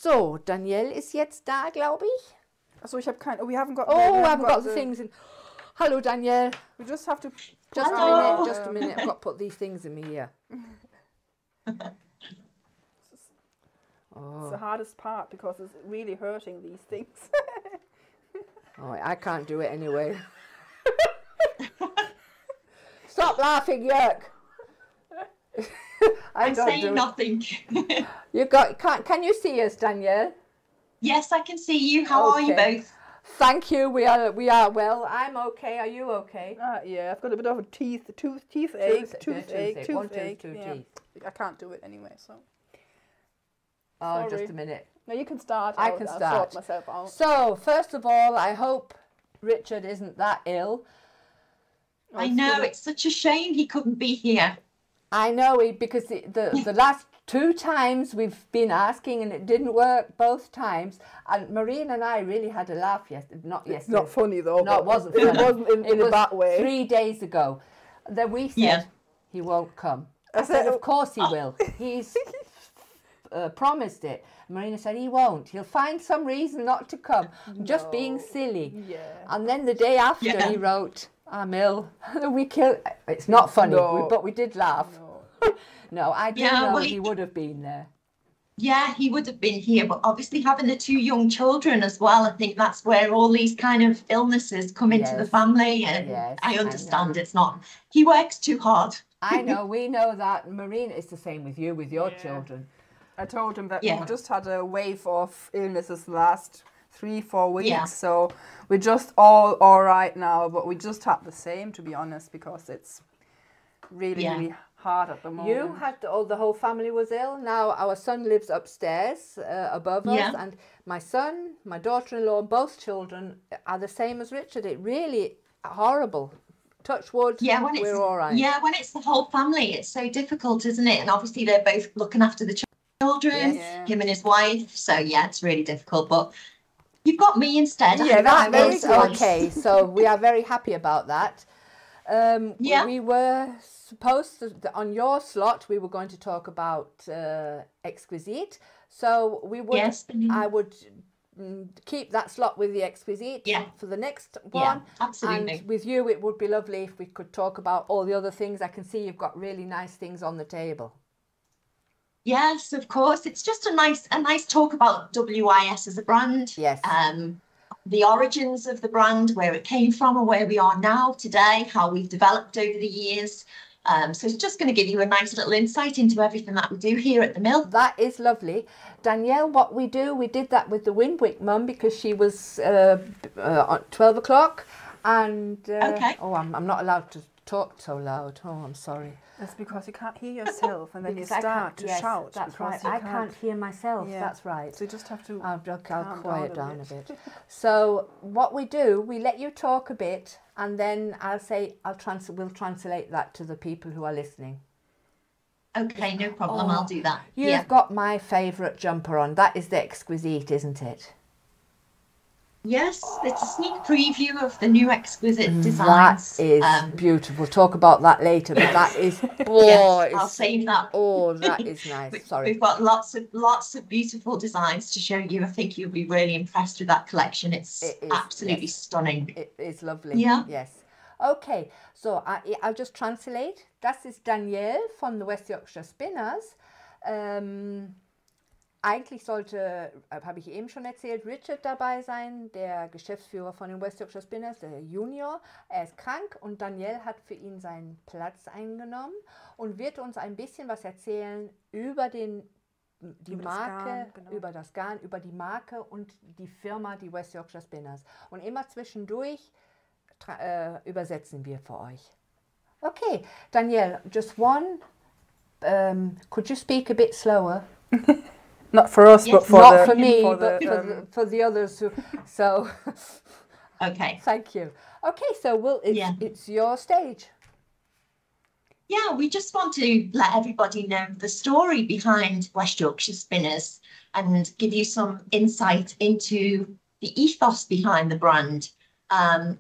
So, Danielle ist jetzt da, glaube ich. Also ich habe kein. Oh, we haven't got. Oh, we I haven't haven't got the things in. Hello, Danielle. We just have to. Just Hello. a minute. Just a minute. I've got to put these things in my ear. It's the hardest part because it's really hurting these things. Oh, I can't do it anyway. Stop laughing, Yerk. I'm saying nothing. You got? Can you see us, Danielle? Yes, I can see you. How are you both? Thank you. We are well. I'm okay. Are you okay? Yeah, I've got a bit of a toothache. One tooth, two teeth. I can't do it anyway, so. Oh, Sorry. just a minute. No, you can start. I can start. I'll sort myself out. So, first of all, I hope Richard isn't that ill. I know, it's such a shame he couldn't be here. I know, because the last 2 times we've been asking and it didn't work both times. And Marina and I really had a laugh yesterday. Not yesterday. It's not funny though. No, it wasn't funny. It wasn't in a bad way. 3 days ago. Then we said he won't come. I said, of course he will. He's promised it. Marina said he won't. He'll find some reason not to come. Just being silly. Yeah. And then the day after he wrote, I'm ill. It's not funny, but we did laugh. No, I do know he would have been there. Yeah, he would have been here, but obviously having the 2 young children as well, I think that's where all these kind of illnesses come into the family. And I understand it's not. He works too hard. I know, we know that. Marina, it's the same with you, with your children. I told him that we just had a wave of illnesses the last 3-4 weeks, so we're just all right now, but we just had the same, to be honest, because it's really hard at the moment. You had the whole family was ill. Now our son lives upstairs above us, and my son, my daughter-in-law, both children are the same as Richard. It really horrible. Touch wood, we're all right. Yeah, when it's the whole family, it's so difficult, isn't it? And obviously they're both looking after the children, him and his wife. So yeah, it's really difficult. But you've got me instead. Yeah, that is okay. So we are very happy about that. We were supposed to, on your slot, we were going to talk about Exquisite. So we would, I would keep that slot with the Exquisite for the next one. Yeah, absolutely. And with you, it would be lovely if we could talk about all the other things. I can see you've got really nice things on the table. Yes, of course. It's just a nice talk about WIS as a brand. Yes. The origins of the brand, where it came from and where we are now today, how we've developed over the years. So it's just going to give you a nice little insight into everything that we do here at the mill. That is lovely. Danielle, what we do, we did that with the Windwick mum because she was at 12 o'clock. And, oh, I'm not allowed to talk so loud. Oh, I'm sorry. That's because you can't hear yourself and then you start to shout. That's right. I can't hear myself. Yeah. That's right. So you just have to I'll quiet down a bit. So what we do, we let you talk a bit and then we'll translate that to the people who are listening. Okay, no problem. I'll do that. You've got my favourite jumper on. That is the Exquisite, isn't it? Yes, it's a sneak preview of the new Exquisite designs. That is beautiful. We'll talk about that later, but that is... I'll save that. Oh, that is nice. Sorry. We've got lots of beautiful designs to show you. I think you'll be really impressed with that collection. It's absolutely stunning. It is lovely. Yeah. Yes. Okay, so I'll just translate. Das ist Danielle von the West Yorkshire Spinners. Eigentlich sollte, habe ich eben schon erzählt, Richard dabei sein, der Geschäftsführer von den West Yorkshire Spinners, der Junior. Er ist krank und Danielle hat für ihn seinen Platz eingenommen und wird uns ein bisschen was erzählen über die Marke, über das Garn, über die Marke und die Firma, die West Yorkshire Spinners. Und immer zwischendurch übersetzen wir für euch. Okay, Danielle, just one. Could you speak a bit slower? Not for us, but for not for me, but for the others. So, okay. Thank you. Okay, so it's your stage. Yeah, we just want to let everybody know the story behind West Yorkshire Spinners and give you some insight into the ethos behind the brand.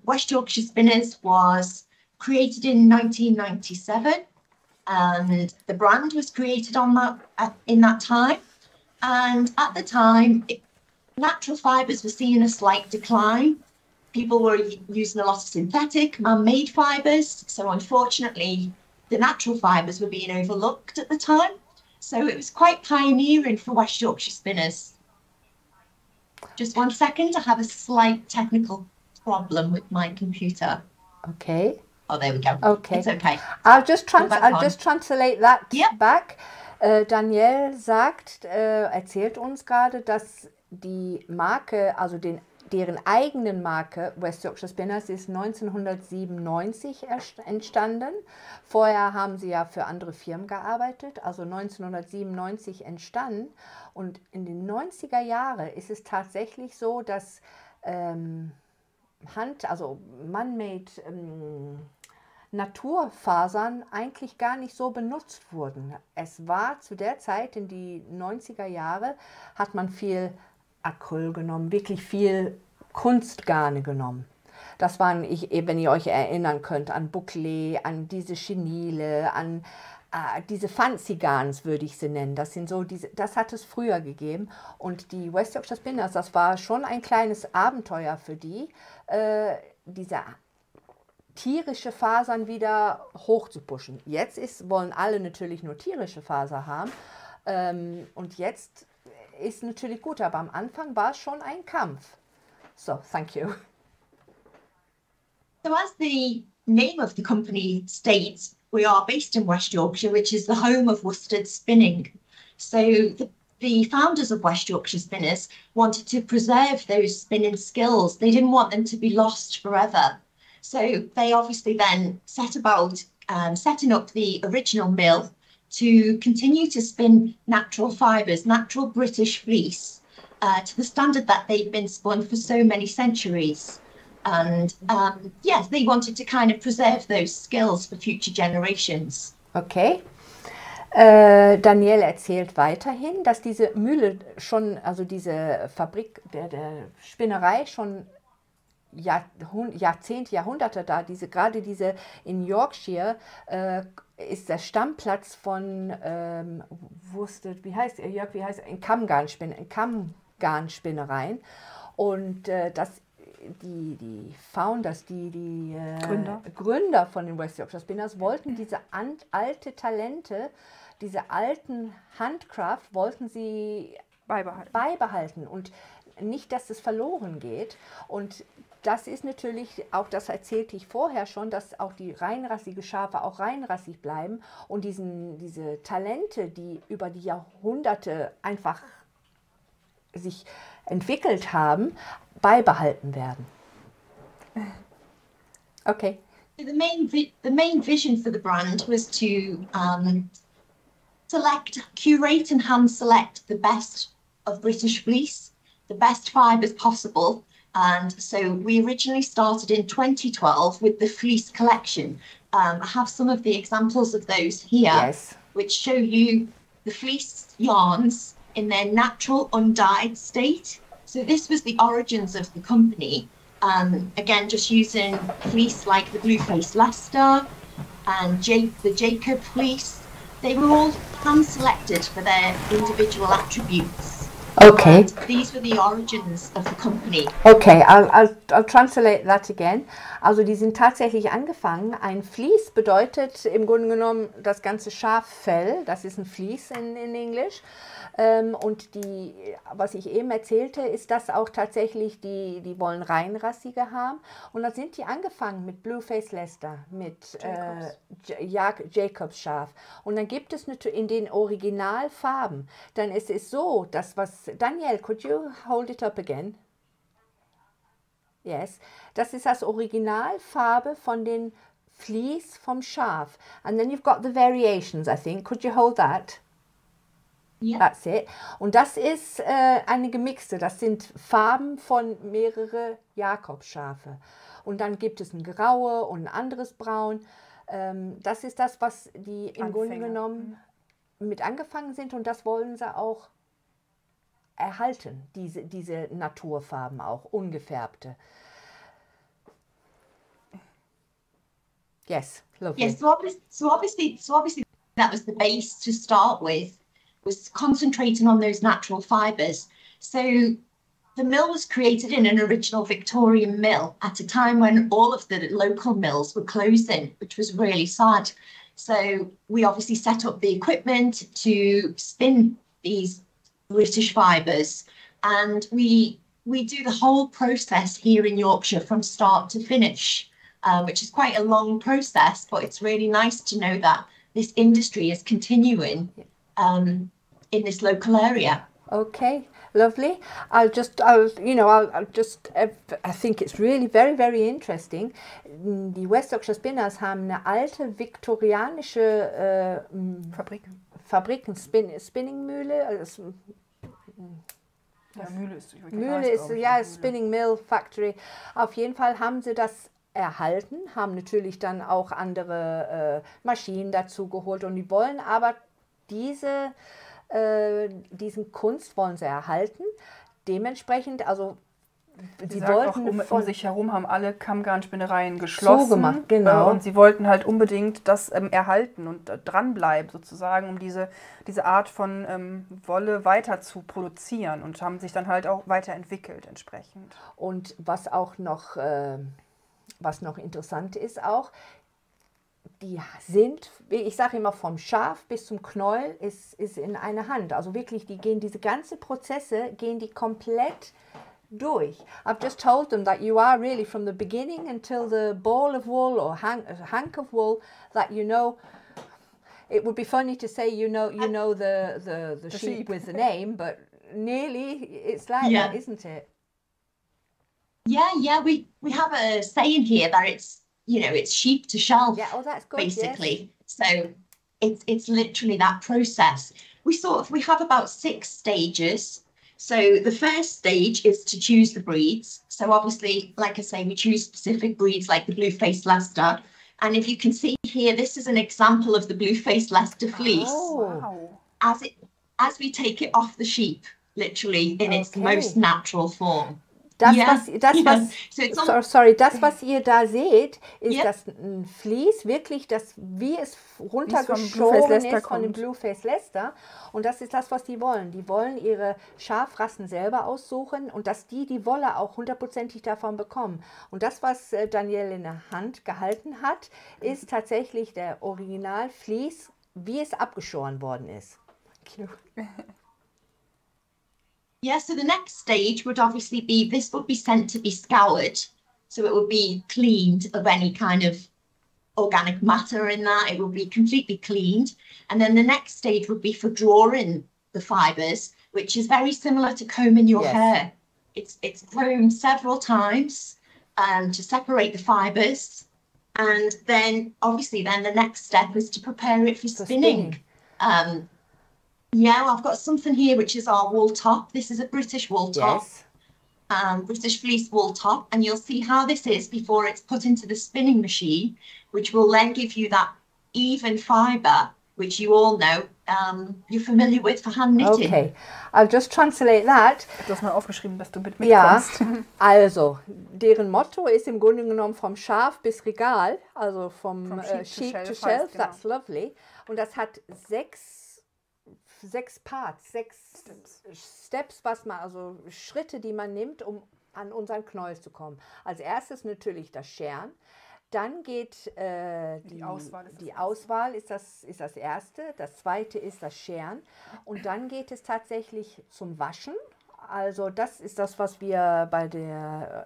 West Yorkshire Spinners was created in 1997, and the brand was created in that time. And at the time, natural fibres were seeing a slight decline. People were using a lot of synthetic, man-made fibres. So unfortunately, the natural fibres were being overlooked at the time. So it was quite pioneering for West Yorkshire spinners. Just 1 second, I have a slight technical problem with my computer. Okay. Oh, there we go. Okay. It's okay. I'll just translate that back. Danielle erzählt uns gerade, dass die Marke, also deren eigenen Marke West Yorkshire Spinners ist 1997 entstanden. Vorher haben sie ja für andere Firmen gearbeitet, also 1997 entstanden. Und in den 90er Jahren ist es tatsächlich so, dass also man-made Naturfasern eigentlich gar nicht so benutzt wurden. Es war zu der Zeit, in die 90er Jahre, hat man viel Acryl genommen, wirklich viel Kunstgarne genommen. Das waren, wenn ihr euch erinnern könnt, an Bouclé, an diese Chenille, an diese Fancy Garns würde ich sie nennen. Das sind so das hat es früher gegeben. Und die West Yorkshire Spinners, das war schon ein kleines Abenteuer für die, diese tierische Fasern wieder hochzupuschen. Jetzt wollen alle natürlich nur tierische Faser haben. Und jetzt ist natürlich gut, aber am Anfang war es schon ein Kampf. So, thank you. So as the name of the company states, we are based in West Yorkshire, which is the home of worsted spinning. So the founders of West Yorkshire Spinners wanted to preserve those spinning skills. They didn't want them to be lost forever. So they obviously then set about setting up the original mill to continue to spin natural fibres, natural British fleece, to the standard that they've been spun for so many centuries. And yes, they wanted to kind of preserve those skills for future generations. Okay. Danielle erzählt weiterhin, dass diese Mühle schon, also diese Fabrik der Spinnerei schon Jahrzehnte, Jahrhunderte da, gerade diese in Yorkshire ist der Stammplatz von Worsted, wie heißt Kammgarnspinnereien. Und die Founders, die Gründer von den West Yorkshire Spinners wollten diese alte Talente, diese alten Handcraft wollten sie beibehalten und nicht, dass es verloren geht. Und das ist natürlich, auch das erzählte ich vorher schon, dass auch die reinrassige Schafe auch reinrassig bleiben und diese Talente, die über die Jahrhunderte einfach sich entwickelt haben, beibehalten werden. Okay. The main vision for the brand was to curate and hand select the best of British fleece, the best fibres possible. And so we originally started in 2012 with the fleece collection. I have some of the examples of those here, yes, which show you the fleece yarns in their natural undyed state. So this was the origins of the company. Again, just using fleece like the Blue-Faced Leicester and the Jacob fleece. They were all hand-selected for their individual attributes. Okay. And these were the origins of the company. Okay, I'll translate that again. Also die sind tatsächlich angefangen. Ein Vlies bedeutet im Grunde genommen das ganze Schaffell. Das ist ein Vlies in Englisch. Und was ich eben erzählte, ist, dass auch tatsächlich die wollen reinrassige haben. Und dann sind die angefangen mit Blue-Faced Leicester, mit Jacobs Schaf. Und dann gibt es natürlich in den Originalfarben. Dann ist es so, dass Danielle, could you hold it up again? Yes. Das ist das Originalfarbe von den Fleece vom Schaf. And then you've got the variations, I think. Could you hold that? Yeah. That's it. Und das ist eine gemixte, das sind Farben von mehrere Jakobschafe. Und dann gibt es ein graue und ein anderes Braun. Das ist das, was die im Grunde genommen mit angefangen sind und das wollen sie auch erhalten, diese Naturfarben auch, ungefärbte. Yes, lovely. Yes, so obviously that was the base to start with. was concentrating on those natural fibres. So the mill was created in an original Victorian mill at a time when all of the local mills were closing, which was really sad. So we obviously set up the equipment to spin these British fibres, and we do the whole process here in Yorkshire from start to finish, which is quite a long process, but it's really nice to know that this industry is continuing in this local area. Okay, lovely. I think it's really very, very interesting. Die West Yorkshire Spinners haben eine alte viktorianische Spinningmühle. Mühle ist, ja, Spinning Mill Factory. Auf jeden Fall haben sie das erhalten, haben natürlich dann auch andere Maschinen dazu geholt und die wollen aber diesen Kunst wollen sie erhalten. Dementsprechend, also sie wollten auch um sich herum haben alle Kammgarnspinnereien geschlossen. So gemacht, genau. Und sie wollten halt unbedingt das erhalten und dranbleiben sozusagen, um diese Art von Wolle weiter zu produzieren und haben sich dann halt auch weiterentwickelt entsprechend. Und was noch interessant ist auch, die sind, ich sage immer, vom Schaf bis zum Knäuel ist in einer Hand. Also wirklich, diese ganzen Prozesse gehen die komplett durch. I've just told them that you are really from the beginning until the ball of wool or hank of wool, that you know. It would be funny to say you know the sheep with the name, but nearly it's like that, isn't it? Yeah. We have a saying here that it's sheep to shelf. Yeah, oh, that's good. Basically, yes. So it's literally that process. We have about 6 stages. So the first stage is to choose the breeds. So obviously, like I say, we choose specific breeds like the blue-faced Leicester. And if you can see here, this is an example of the blue-faced Leicester fleece. Oh, wow. As we take it off the sheep, literally in its most natural form. Das, was ihr da seht, ist das ein Vlies, wirklich, wie es runtergeschoben ist von dem Blue-Faced Leicester. Und das ist das, was die wollen. Die wollen ihre Schafrassen selber aussuchen und dass die Wolle auch 100%ig davon bekommen. Und das, was Danielle in der Hand gehalten hat, ist tatsächlich der Original-Vlies, wie es abgeschoren worden ist. Yeah, so the next stage would obviously be, this would be sent to be scoured. So it would be cleaned of any kind of organic matter in that. It would be completely cleaned. And then the next stage would be for drawing the fibres, which is very similar to combing your hair. It's combed several times to separate the fibres. And then obviously then the next step is to prepare it for spinning. Yeah, I've got something here which is our wool top. This is a British wool top, British fleece wool top, and you'll see how this is before it's put into the spinning machine, which will then give you that even fibre, which you all know you're familiar with for hand knitting. Okay, I'll just translate that. Du hast mal aufgeschrieben, dass du mitkommst. Ja, also, deren Motto ist im Grunde genommen vom Schaf bis Regal, also vom Sheep to Shelf, genau. That's lovely. Und das hat 6 Parts, 6 Steps, also Schritte, die man nimmt, um an unseren Knäuel zu kommen. Als erstes natürlich das Scheren, dann geht die Auswahl ist das erste, das zweite ist das Scheren und dann geht es tatsächlich zum Waschen. Also das ist das, was wir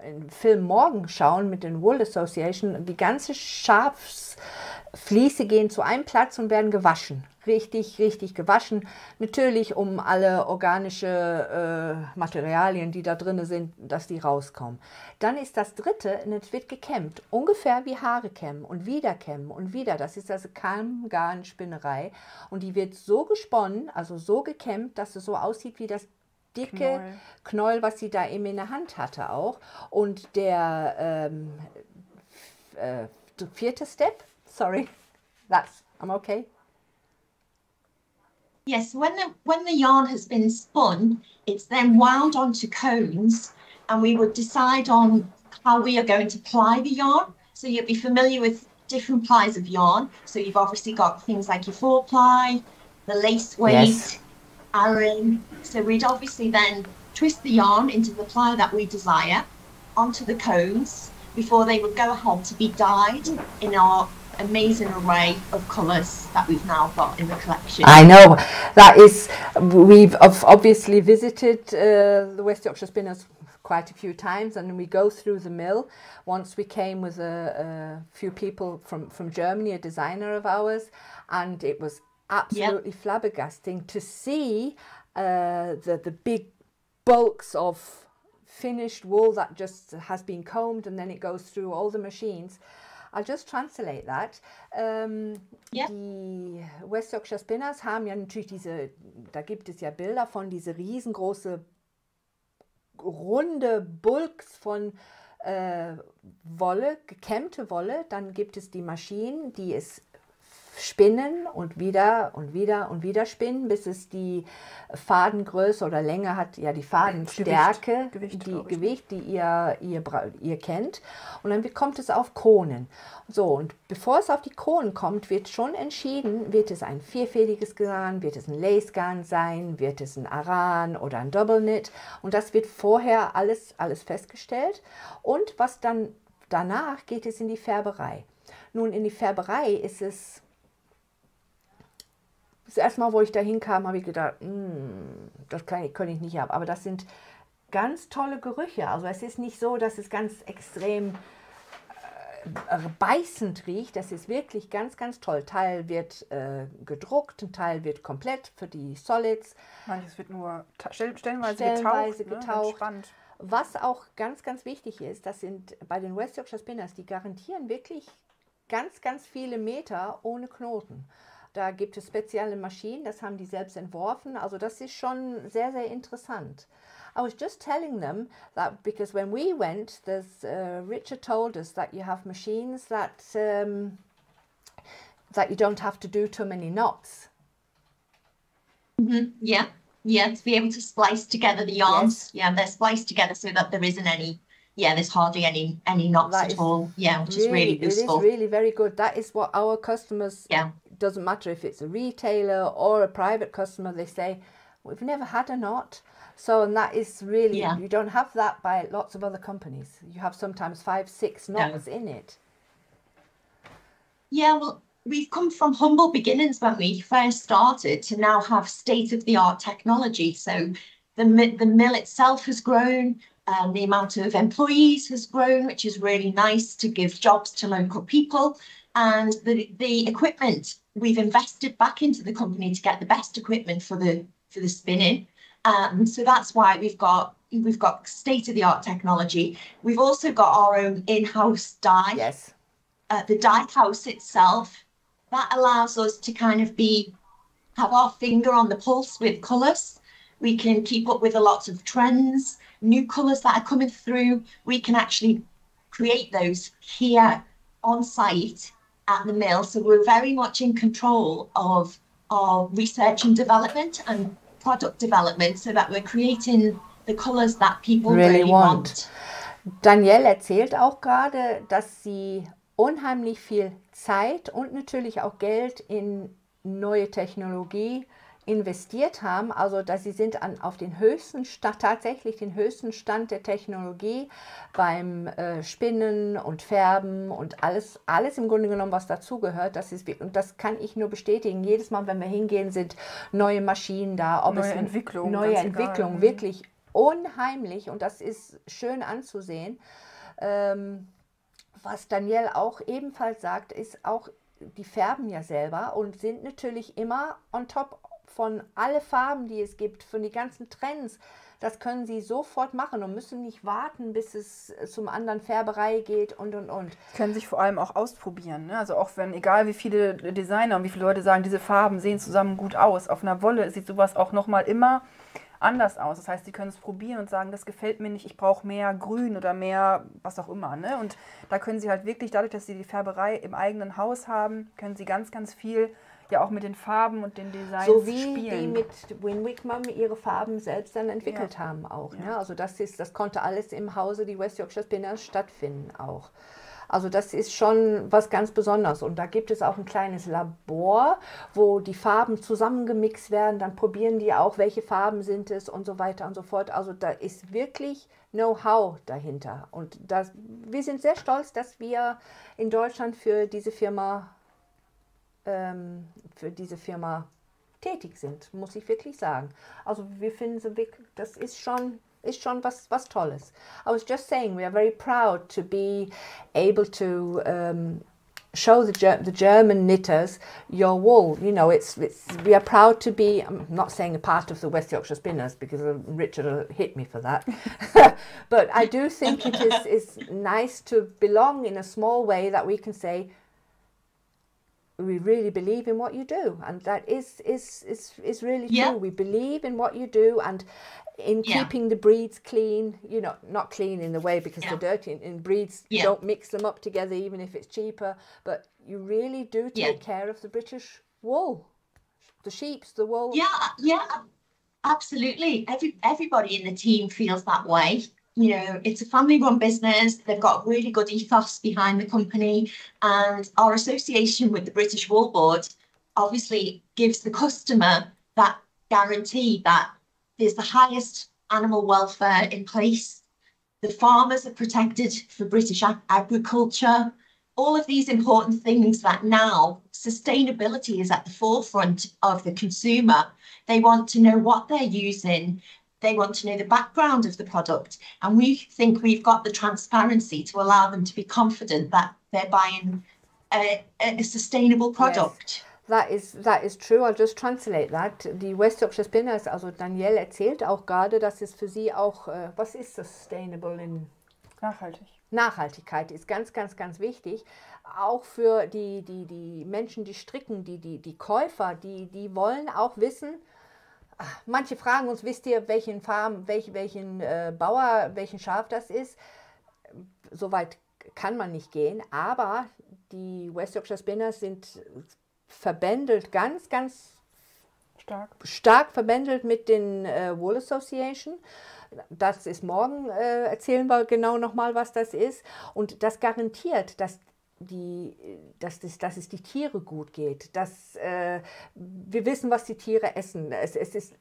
im Film morgen schauen mit den Wool Association. Die ganze Schafsfliese gehen zu einem Platz und werden gewaschen. Richtig, richtig gewaschen. Natürlich, um alle organische Materialien, die da drin sind, dass die rauskommen. Dann ist das dritte, und es wird gekämmt. Ungefähr wie Haare kämmen und wieder kämmen und wieder. Das ist also Kamm-Garn-Spinnerei. Und die wird so gesponnen, also so gekämmt, dass es so aussieht wie das dicke Knäuel, was sie da eben in der Hand hatte auch. Und der vierte Step, sorry, I'm okay. Yes, when the yarn has been spun, it's then wound onto cones, and we would decide on how we are going to ply the yarn. So you'll be familiar with different plies of yarn. So you've obviously got things like your 4-ply, the lace weight, So we'd obviously then twist the yarn into the ply that we desire onto the cones before they would go ahead to be dyed in our amazing array of colours that we've now got in the collection. I know, that is, we've obviously visited the West Yorkshire Spinners quite a few times, and we go through the mill. Once we came with a few people from Germany, a designer of ours, and it was absolutely flabbergasting to see the big bulks of finished wool that just has been combed, and then it goes through all the machines. I'll just translate that. Die West Yorkshire Spinners haben ja natürlich da gibt es ja Bilder von diese riesengroße runde Bulks von Wolle, gekämmte Wolle. Dann gibt es die Maschinen, die es spinnen und wieder und wieder und wieder spinnen, bis es die Fadengröße oder Länge hat, ja die Fadenstärke, Gewicht, die ihr kennt. Und dann kommt es auf Kohlen. So, und bevor es auf die Kohlen kommt, wird schon entschieden, wird es ein vierfädiges Garn, wird es ein Lace Garn sein, wird es ein Aran oder ein Double Knit. Und das wird vorher alles festgestellt. Und was dann danach geht es in die Färberei. Nun, in die Färberei ist es das erste Mal, wo ich da hinkam, habe ich gedacht, das kann ich nicht haben. Aber das sind ganz tolle Gerüche. Also es ist nicht so, dass es ganz extrem beißend riecht. Das ist wirklich ganz, ganz toll. Ein Teil wird gedruckt, ein Teil wird komplett für die Solids. Manches wird nur stellenweise getaucht. Spannend. Was auch ganz, ganz wichtig ist, das sind bei den West Yorkshire Spinners, die garantieren wirklich ganz, ganz viele Meter ohne Knoten. Da gibt es spezielle Maschinen, das haben die selbst entworfen. Also das ist schon sehr, sehr interessant. I was just telling them that because when we went, Richard told us that you have machines that you don't have to do too many knots. Yeah, to be able to splice together the yarns. Yes. Yeah, they're spliced together so that there isn't any. Yeah, there's hardly any knots at all. Yeah, which is really useful. It is really very good. That is what our customers. Yeah. Doesn't matter if it's a retailer or a private customer, they say, we've never had a knot. So, and that is really, you don't have that by lots of other companies. You have sometimes 5, 6 knots in it. Yeah, well, we've come from humble beginnings when we first started to now have state-of-the-art technology. So the mill itself has grown, the amount of employees has grown, which is really nice to give jobs to local people. And the equipment, we've invested back into the company to get the best equipment for the spinning. So that's why we've got state-of-the-art technology. We've also got our own in-house dye. Yes. The dye house itself, that allows us to kind of have our finger on the pulse with colours. We can keep up with a lot of trends, new colours that are coming through. We can actually create those here on site at the mill, so we're very much in control of our research and development and product development, so that we're creating the colours that people really want. Danielle erzählt auch gerade, dass sie unheimlich viel Zeit und natürlich auch Geld in neue Technologie investiert haben, also dass sie sind auf den höchsten Stand, tatsächlich den höchsten Stand der Technologie beim Spinnen und Färben und alles im Grunde genommen, was dazugehört. Und das kann ich nur bestätigen. Jedes Mal, wenn wir hingehen, sind neue Maschinen da. Neue Entwicklung, wirklich unheimlich, und das ist schön anzusehen. Was Danielle auch ebenfalls sagt, ist auch, die färben ja selber und sind natürlich immer on top von alle Farben, die es gibt, von den ganzen Trends. Das können sie sofort machen und müssen nicht warten, bis es zum anderen Färberei geht und. Sie können sich vor allem auch ausprobieren. Ne? Also auch wenn, egal wie viele Designer und wie viele Leute sagen, diese Farben sehen zusammen gut aus. Auf einer Wolle sieht sowas auch nochmal immer anders aus. Das heißt, sie können es probieren und sagen, das gefällt mir nicht, ich brauche mehr Grün oder mehr was auch immer. Ne? Und da können sie halt wirklich, dadurch, dass sie die Färberei im eigenen Haus haben, können sie ganz, ganz viel ja auch mit den Farben und den Designs so wie spielen. Die mit Winwickman ihre Farben selbst dann entwickelt haben auch. Ja. Ne? Also das konnte alles im Hause die West Yorkshire Spinners stattfinden auch. Also das ist schon was ganz Besonderes. Und da gibt es auch ein kleines Labor, wo die Farben zusammengemixt werden. Dann probieren die auch, welche Farben sind es und so weiter und so fort. Also da ist wirklich Know-how dahinter. Und wir sind sehr stolz, dass wir in Deutschland für diese Firma tätig sind, muss ich wirklich sagen. Also wir finden sie wirklich, das ist schon was Tolles. I was just saying, we are very proud to be able to show the German knitters your wool. You know, we are proud to be, I'm not saying a part of the West Yorkshire Spinners because Richard will hit me for that, but I do think it is nice to belong in a small way that we can say, we really believe in what you do, and that is really true. We believe in what you do, and in keeping the breeds clean, you know, not clean in the way because they're dirty, and breeds don't mix them up together even if it's cheaper, but you really do take care of the British wool, the sheep's, the wool. Absolutely. Everybody in the team feels that way. You know, it's a family-run business. They've got really good ethos behind the company, and our association with the British Wool Board obviously gives the customer that guarantee that there's the highest animal welfare in place. The farmers are protected for British agriculture. All of these important things that now sustainability is at the forefront of the consumer. They want to know what they're using. They want to know the background of the product, and we think we've got the transparency to allow them to be confident that they're buying a sustainable product. Yes, that is true. I'll just translate that. Die West Yorkshire Spinners, also Danielle erzählt auch gerade, dass es für sie auch, was ist sustainable in Nachhaltig. Nachhaltigkeit ist ganz, ganz, ganz wichtig. Auch für die Menschen, die stricken, die Käufer, die wollen auch wissen. Manche fragen uns, wisst ihr, welchen Bauer, welchen Schaf das ist? Soweit kann man nicht gehen, aber die West Yorkshire Spinners sind verbändelt, ganz, ganz stark verbändelt mit den Wool Association. Das ist morgen, erzählen wir genau nochmal, was das ist. Und das garantiert, dass es die Tiere gut geht, dass wir wissen, was die Tiere essen. Es ist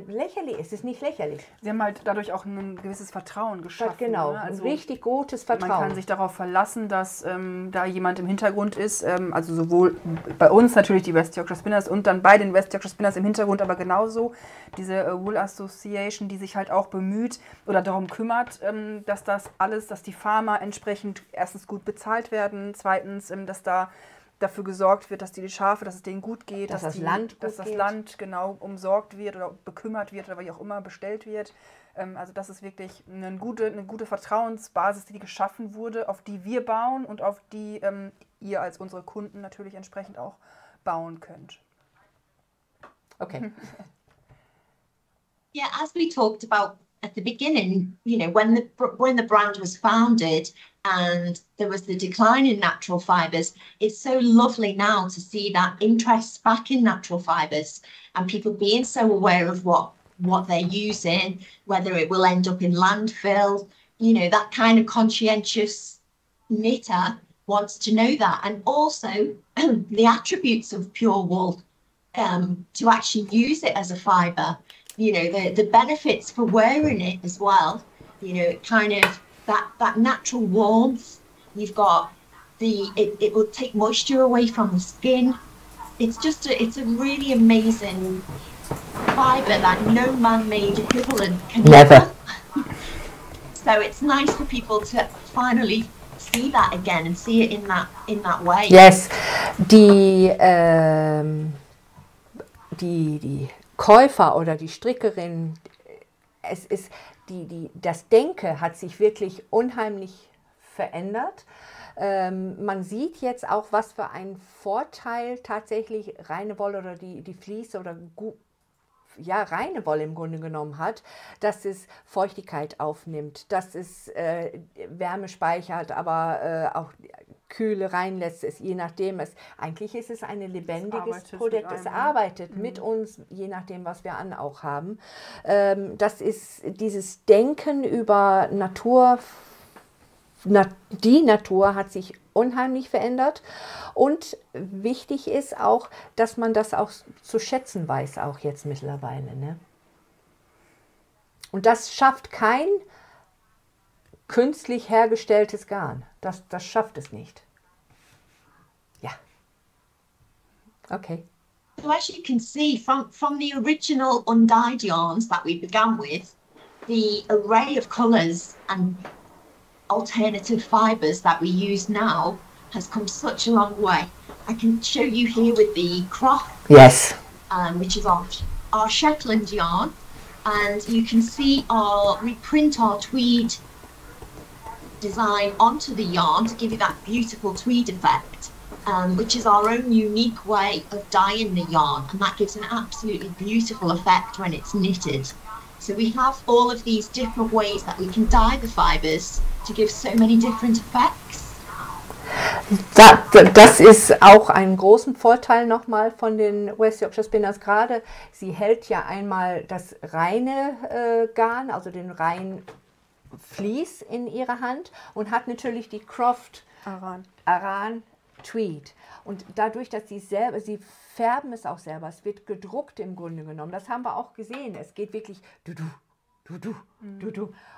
lächerlich, es ist nicht lächerlich. Sie haben halt dadurch auch ein gewisses Vertrauen geschaffen. Genau, ne? Also ein richtig gutes Vertrauen. Man kann sich darauf verlassen, dass da jemand im Hintergrund ist, also sowohl bei uns natürlich die West Yorkshire Spinners und dann bei den West Yorkshire Spinners im Hintergrund, aber genauso diese Wool Association, die sich halt auch bemüht oder darum kümmert, dass die Farmer entsprechend erstens gut bezahlt werden, zweitens, dass da dafür gesorgt wird, dass die Schafe, dass es denen gut geht, dass das Land genau umsorgt wird oder bekümmert wird oder wie auch immer bestellt wird. Also das ist wirklich eine gute Vertrauensbasis, die geschaffen wurde, auf die wir bauen und auf die ihr als unsere Kunden natürlich entsprechend auch bauen könnt. Okay. Yeah, as we talked about at the beginning, you know, when the brand was founded and there was the decline in natural fibres, it's so lovely now to see that interest back in natural fibres and people being so aware of what they're using, whether it will end up in landfill. You know, that kind of conscientious knitter wants to know that, and also the attributes of pure wool, to actually use it as a fibre. You know, the benefits for wearing it as well, you know, kind of that natural warmth. You've got it will take moisture away from the skin. It's a really amazing fibre that no man-made equivalent can never. So it's nice for people to finally see that again and see it in that way. Yes, die Käufer oder die Strickerin, das Denken hat sich wirklich unheimlich verändert. Man sieht jetzt auch, was für einen Vorteil tatsächlich reine Wolle oder die Fleece oder reine Wolle im Grunde genommen hat, dass es Feuchtigkeit aufnimmt, dass es Wärme speichert, aber auch Kühle reinlässt, je nachdem. Eigentlich ist es ein lebendiges Produkt, es arbeitet mit uns, je nachdem, was wir an auch haben. Das ist dieses Denken über die Natur hat sich unheimlich verändert. Und wichtig ist auch, dass man das auch zu schätzen weiß, auch jetzt mittlerweile. Ne? Und das schafft kein künstlich hergestelltes Garn. Das schafft es nicht. Ja. Okay. So as you can see from the original undyed yarns that we began with, the array of colours and alternative fibres that we use now has come such a long way. I can show you here with the croft, yes, which is our Shetland yarn, and you can see we print our tweed design onto the yarn to give you that beautiful tweed effect, which is our own unique way of dyeing the yarn, and that gives an absolutely beautiful effect when it's knitted. So we have all of these different ways that we can dye the fibres to give so many different effects. Das ist auch ein großen Vorteil nochmal von den West Yorkshire Spinners gerade. Sie hält ja einmal das reine Garn, also den reinen Vlies in ihrer Hand und hat natürlich die Croft Aran Tweed. Und dadurch, dass sie färben es auch selber, es wird gedruckt im Grunde genommen. Das haben wir auch gesehen. Es geht wirklich du.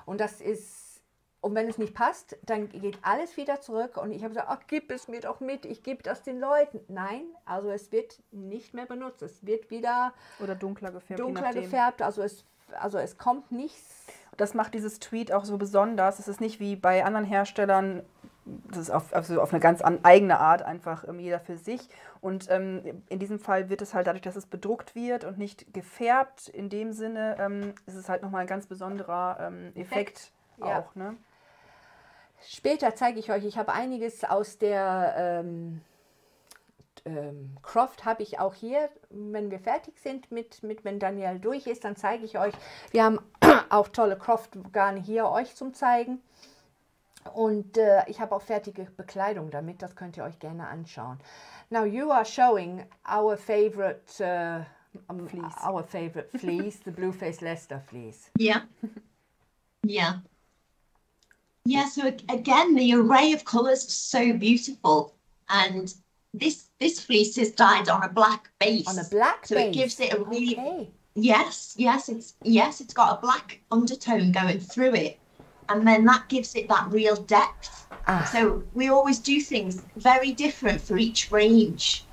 Und das ist, und wenn es nicht passt, dann geht alles wieder zurück. Und ich habe gesagt, ach, gib es mir doch mit, ich gebe das den Leuten. Nein, also es wird nicht mehr benutzt. Es wird wieder oder dunkler gefärbt. Also es kommt nichts. Das macht dieses Tweed auch so besonders. Es ist nicht wie bei anderen Herstellern, das ist auf eine ganz eigene Art, einfach jeder für sich. Und in diesem Fall wird es halt dadurch, dass es bedruckt wird und nicht gefärbt, in dem Sinne ist es halt nochmal ein ganz besonderer Effekt auch. Ja. Ne? Später zeige ich euch, ich habe einiges aus der Croft habe ich auch hier, wenn wir fertig sind wenn Danielle durch ist, dann zeige ich euch, wir haben auch tolle Croft-Garne hier euch zum zeigen und ich habe auch fertige Bekleidung damit, das könnt ihr euch gerne anschauen. Now you are showing our favorite fleece, the Blue-Faced Leicester fleece. Yeah. Yeah. Yeah, so again, the array of colours is so beautiful, and this fleece is dyed on a black base. On a black so base. It gives it a really it's got a black undertone going through it, and then that gives it that real depth. So we always do things very different for each range,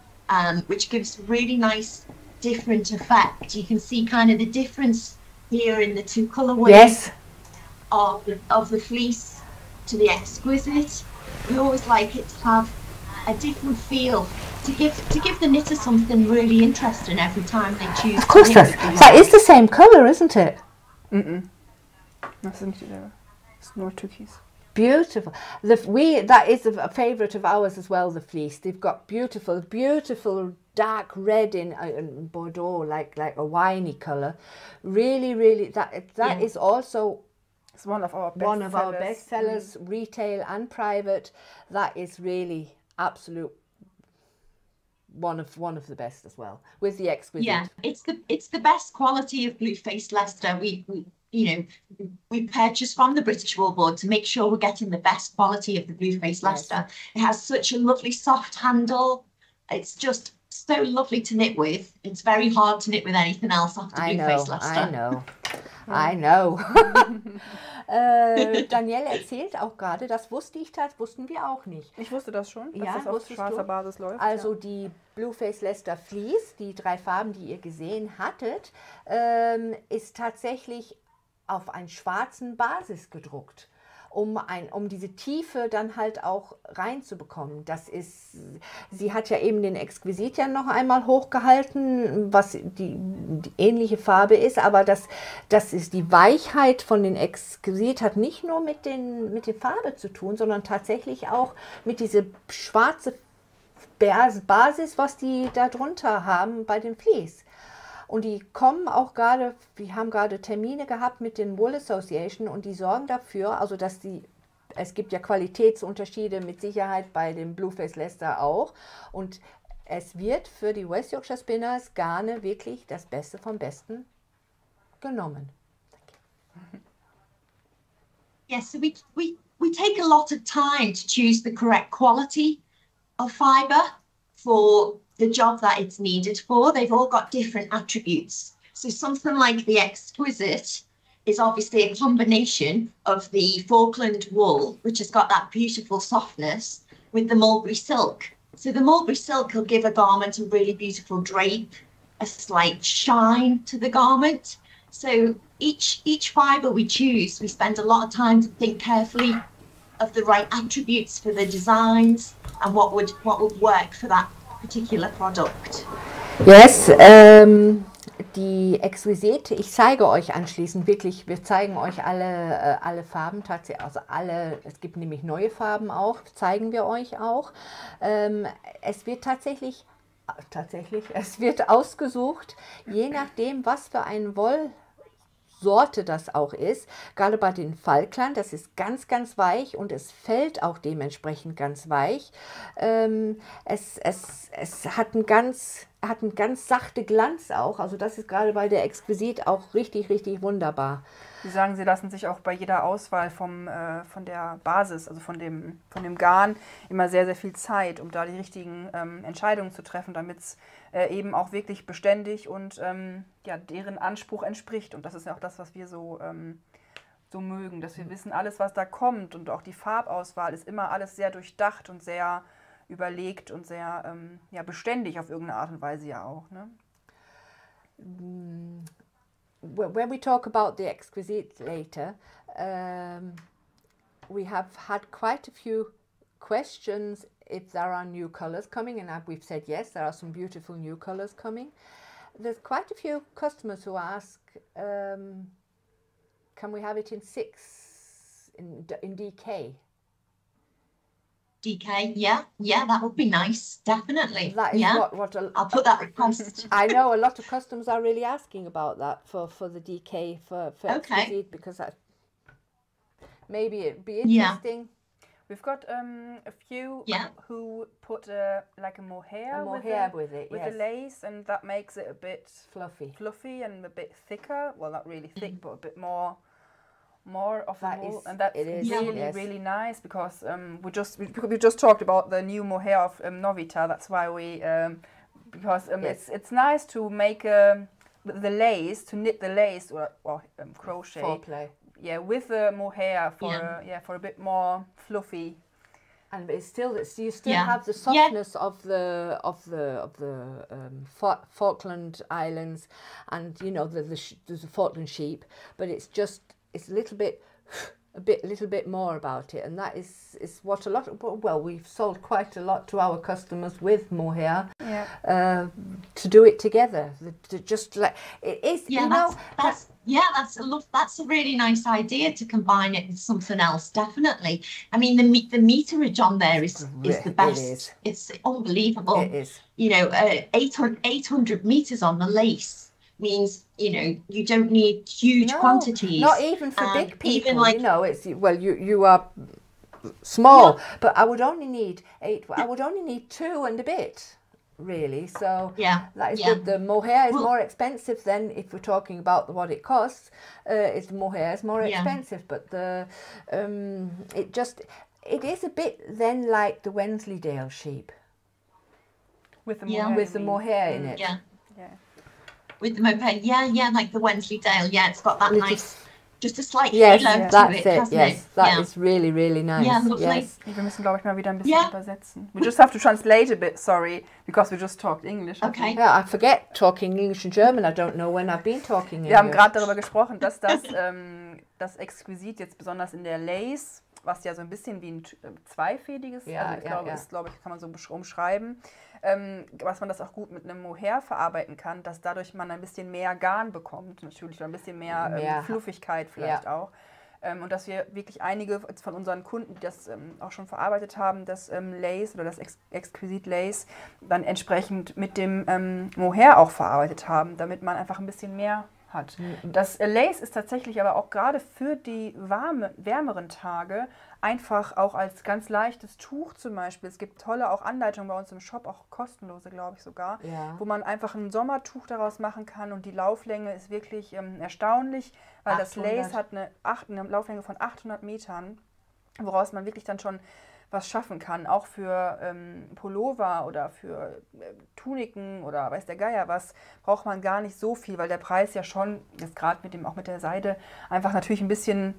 which gives really nice different effect. You can see kind of the difference here in the two colourways. Yes. Of the fleece to the exquisite. We always like it to have a different feel, to give the knitter something really interesting every time they choose. Of course, that is the same colour, isn't it? That's it's more turquoise. Beautiful. That is a favourite of ours as well. The fleece. They've got beautiful dark red in Bordeaux, like a winey colour. Really, that is also. It's one of our best sellers, retail and private. That is really absolute one of the best as well, with the exquisite. Yeah, it's the best quality of Blue-Faced Leicester. We purchase from the British Wool Board to make sure we're getting the best quality of the Blue-Faced Leicester. It has such a lovely soft handle. It's just so lovely to knit with. It's very hard to knit with anything else after Blue-Faced Leicester. I know. Danielle erzählt auch gerade, das wussten wir auch nicht. Ich wusste das schon, dass ja, das auf schwarzer Basis läuft. Also die Blue-Faced Leicester Fleece, die 3 Farben, die ihr gesehen hattet, ist tatsächlich auf einen schwarzen Basis gedruckt, um diese Tiefe dann halt auch reinzubekommen. Sie hat ja eben den Exquisite ja noch einmal hochgehalten, was die ähnliche Farbe ist, aber das ist die Weichheit von den Exquisite, hat nicht nur mit der Farbe zu tun, sondern tatsächlich auch mit dieser schwarze Basis, was die da drunter haben bei den Fleece. Und die kommen auch gerade, wir haben gerade Termine gehabt mit den Wool Association und die sorgen dafür, also dass es gibt ja Qualitätsunterschiede mit Sicherheit bei dem Blue-Faced Leicester auch. Und es wird für die West Yorkshire Spinners Garne wirklich das Beste vom Besten genommen. Yes, so we take a lot of time to choose the correct quality of fibre for the job that it's needed for. They've all got different attributes. So something like the Exquisite is obviously a combination of the Falkland wool, which has got that beautiful softness, with the mulberry silk. So the mulberry silk will give a garment a really beautiful drape, a slight shine to the garment. So each fibre we choose, we spend a lot of time to think carefully of the right attributes for the designs and what would work for that particular product. Yes, die Exquisite, ich zeige euch anschließend wirklich, wir zeigen euch alle Farben tatsächlich, also es gibt nämlich neue Farben auch, zeigen wir euch auch. Es wird tatsächlich, es wird ausgesucht, je nachdem, was für ein Wollsorte das auch ist. Gerade bei den Falkland, das ist ganz, ganz weich und es fällt auch dementsprechend ganz weich. Es hat einen ganz sachte Glanz auch. Also das ist gerade bei der Exquisite auch richtig, richtig wunderbar. Sie sagen, Sie lassen sich auch bei jeder Auswahl von der Basis, also von dem Garn, immer sehr, sehr viel Zeit, um da die richtigen Entscheidungen zu treffen, damit es eben auch wirklich beständig und ja, deren Anspruch entspricht. Und das ist ja auch das, was wir so mögen, dass wir wissen, alles, was da kommt und auch die Farbauswahl ist immer alles sehr durchdacht und sehr überlegt und sehr ja, beständig auf irgendeine Art und Weise ja auch. Ne? When we talk about the Exquisite later, we have had quite a few questions if there are new colours coming, and we've said yes, there are some beautiful new colours coming. There's quite a few customers who ask, can we have it in 6, in DK? DK, yeah, that would be nice, definitely. That is I'll put that request. I know a lot of customers are really asking about that for the DK for Exquisite, because maybe it'd be interesting. Yeah. We've got a few who put like a mohair with the lace, and that makes it a bit fluffy and a bit thicker. Well, not really thick, but a bit more of the wool, and that's really nice, because we just talked about the new mohair of Novita. That's why we because it's nice to make the lace, to knit the lace or crochet. Foreplay. Yeah, with the mohair for a bit more fluffy. And it's still you still have the softness of the Falkland Islands, and you know the Falkland sheep, but it's a little bit more about it, and that is what a lot of, well, we've sold quite a lot to our customers with mohair to do it together, to just like it is. That's a really nice idea, to combine it with something else. Definitely. I mean, the meterage on there is the best. It's unbelievable. It is. You know, 800 meters on the lace means, you know, you don't need huge quantities. Not even for big people. Even like, you know, it's, well, you are small, but I would only need 8. I would only need 2 and a bit, really. So that is good. The mohair is more expensive than, if we're talking about what it costs. The mohair is more expensive, but it is a bit then like the Wensleydale sheep with the mohair in it. Yeah. With the mohair, like the Wensleydale. Yeah, it's got that nice, just a slight halo to it, hasn't it? That is really, really nice. Yeah, lovely. Yes. Wir müssen, glaube ich, mal wieder ein bisschen übersetzen. We just have to translate a bit, sorry, because we just talked English. Okay. Yeah, I forget talking English and German. I don't know when I've been talking English. Wir haben gerade darüber gesprochen, dass das Exquisite jetzt besonders in der Lace, was ja so ein bisschen wie ein zweifädiges, glaube ich, kann man so umschreiben, was man das auch gut mit einem Mohair verarbeiten kann, dass dadurch man ein bisschen mehr Garn bekommt, natürlich, oder ein bisschen mehr Fluffigkeit vielleicht auch. Und dass wir wirklich einige von unseren Kunden, die das auch schon verarbeitet haben, das Lace oder das Exquisite Lace, dann entsprechend mit dem Mohair auch verarbeitet haben, damit man einfach ein bisschen mehr hat. Das Lace ist tatsächlich aber auch gerade für die wärmeren Tage einfach auch als ganz leichtes Tuch zum Beispiel. Es gibt tolle auch Anleitungen bei uns im Shop, auch kostenlose, glaube ich sogar, wo man einfach ein Sommertuch daraus machen kann, und die Lauflänge ist wirklich erstaunlich, weil das Lace hat eine Lauflänge von 800 Metern. woraus man wirklich dann schon was schaffen kann. Auch für Pullover oder für Tuniken oder weiß der Geier was, braucht man gar nicht so viel, weil der Preis ja schon, jetzt gerade auch mit der Seide, einfach natürlich ein bisschen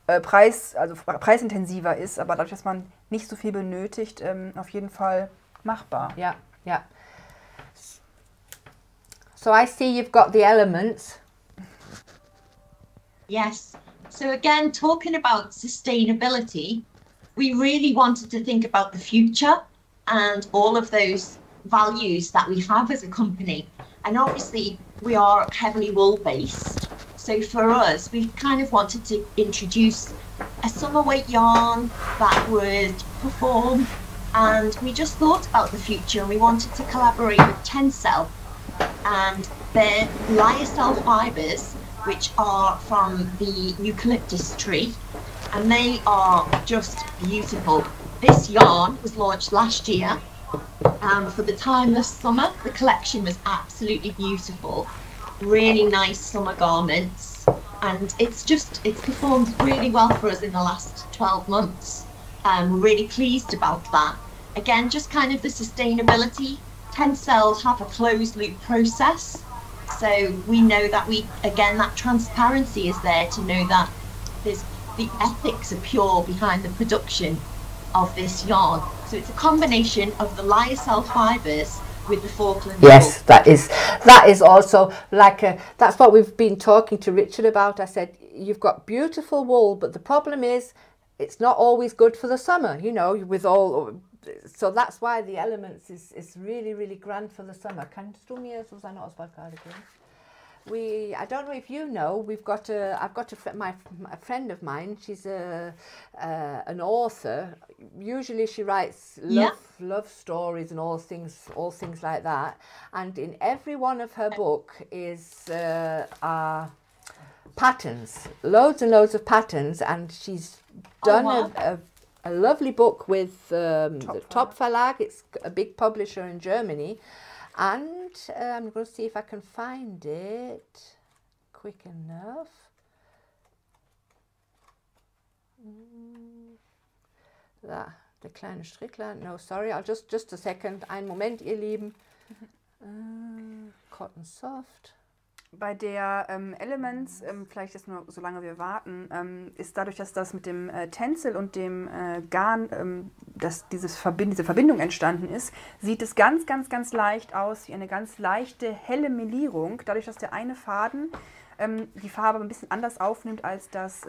preisintensiver ist, aber dadurch, dass man nicht so viel benötigt, auf jeden Fall machbar. Ja, ja. So I see you've got the elements. Yes. So again, talking about sustainability, we really wanted to think about the future and all of those values that we have as a company. And obviously we are heavily wool based. So for us, we kind of wanted to introduce a summer weight yarn that would perform. And we just thought about the future, and we wanted to collaborate with Tencel and their lyocell fibres, which are from the eucalyptus tree, and they are just beautiful. This yarn was launched last year, and for the timeless summer, the collection was absolutely beautiful. Really nice summer garments, and it's performed really well for us in the last 12 months. We're really pleased about that. Again, just kind of the sustainability. Tencel have a closed loop process, so we know that that transparency is there to know that the ethics are pure behind the production of this yarn. So it's a combination of the lyocell fibres with the Falkland wool. Yes, that is also like that's what we've been talking to Richard about. I said, you've got beautiful wool, but the problem is it's not always good for the summer, you know, so that's why the elements is really, really grand for the summer. Kannst du mir Susanne Oswald gerade geben? I don't know if you know, I've got a friend of mine. She's an author. Usually she writes love stories and all things like that. And in every one of her book is patterns, loads and loads of patterns. And she's done a lovely book with the Top Verlag. It's a big publisher in Germany. And I'm going to see if I can find it quick enough. Da, der kleine Stricklein. No, sorry, I'll just a second. Einen Moment, ihr Lieben. Cotton Soft. Bei der Elements, vielleicht ist nur solange wir warten, ist dadurch, dass das mit dem Tencel und dem Garn, dass diese Verbindung entstanden ist, sieht es ganz, ganz, ganz leicht aus wie eine ganz leichte, helle Melierung. Dadurch, dass der eine Faden die Farbe ein bisschen anders aufnimmt als das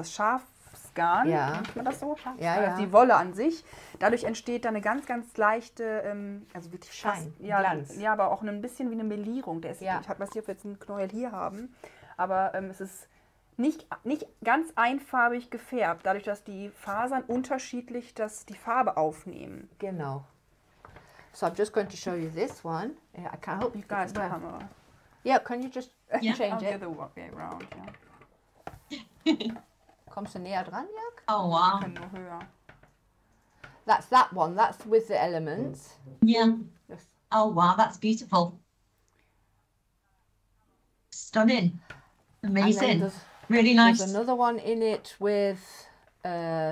Schafsgarn, nennt man das so? Ja. Die Wolle an sich. Dadurch entsteht dann eine ganz, ganz leichte, also wirklich Schein, Glanz. Ja, aber auch ein bisschen wie eine Melierung. Ich weiß nicht, ob wir jetzt einen Knäuel hier haben, aber es ist nicht ganz einfarbig gefärbt, dadurch, dass die Fasern unterschiedlich die Farbe aufnehmen. Genau. So I'm just going to show you this one. I can't help you guys. Yeah, can you just change it? The other way around, yeah. Kommst du näher dran, Jörg? Oh, wow. Nur höher. That's that one. That's with the elements. Yeah. Yes. Oh, wow. That's beautiful. Stunning. Amazing. Really nice. There's another one in it with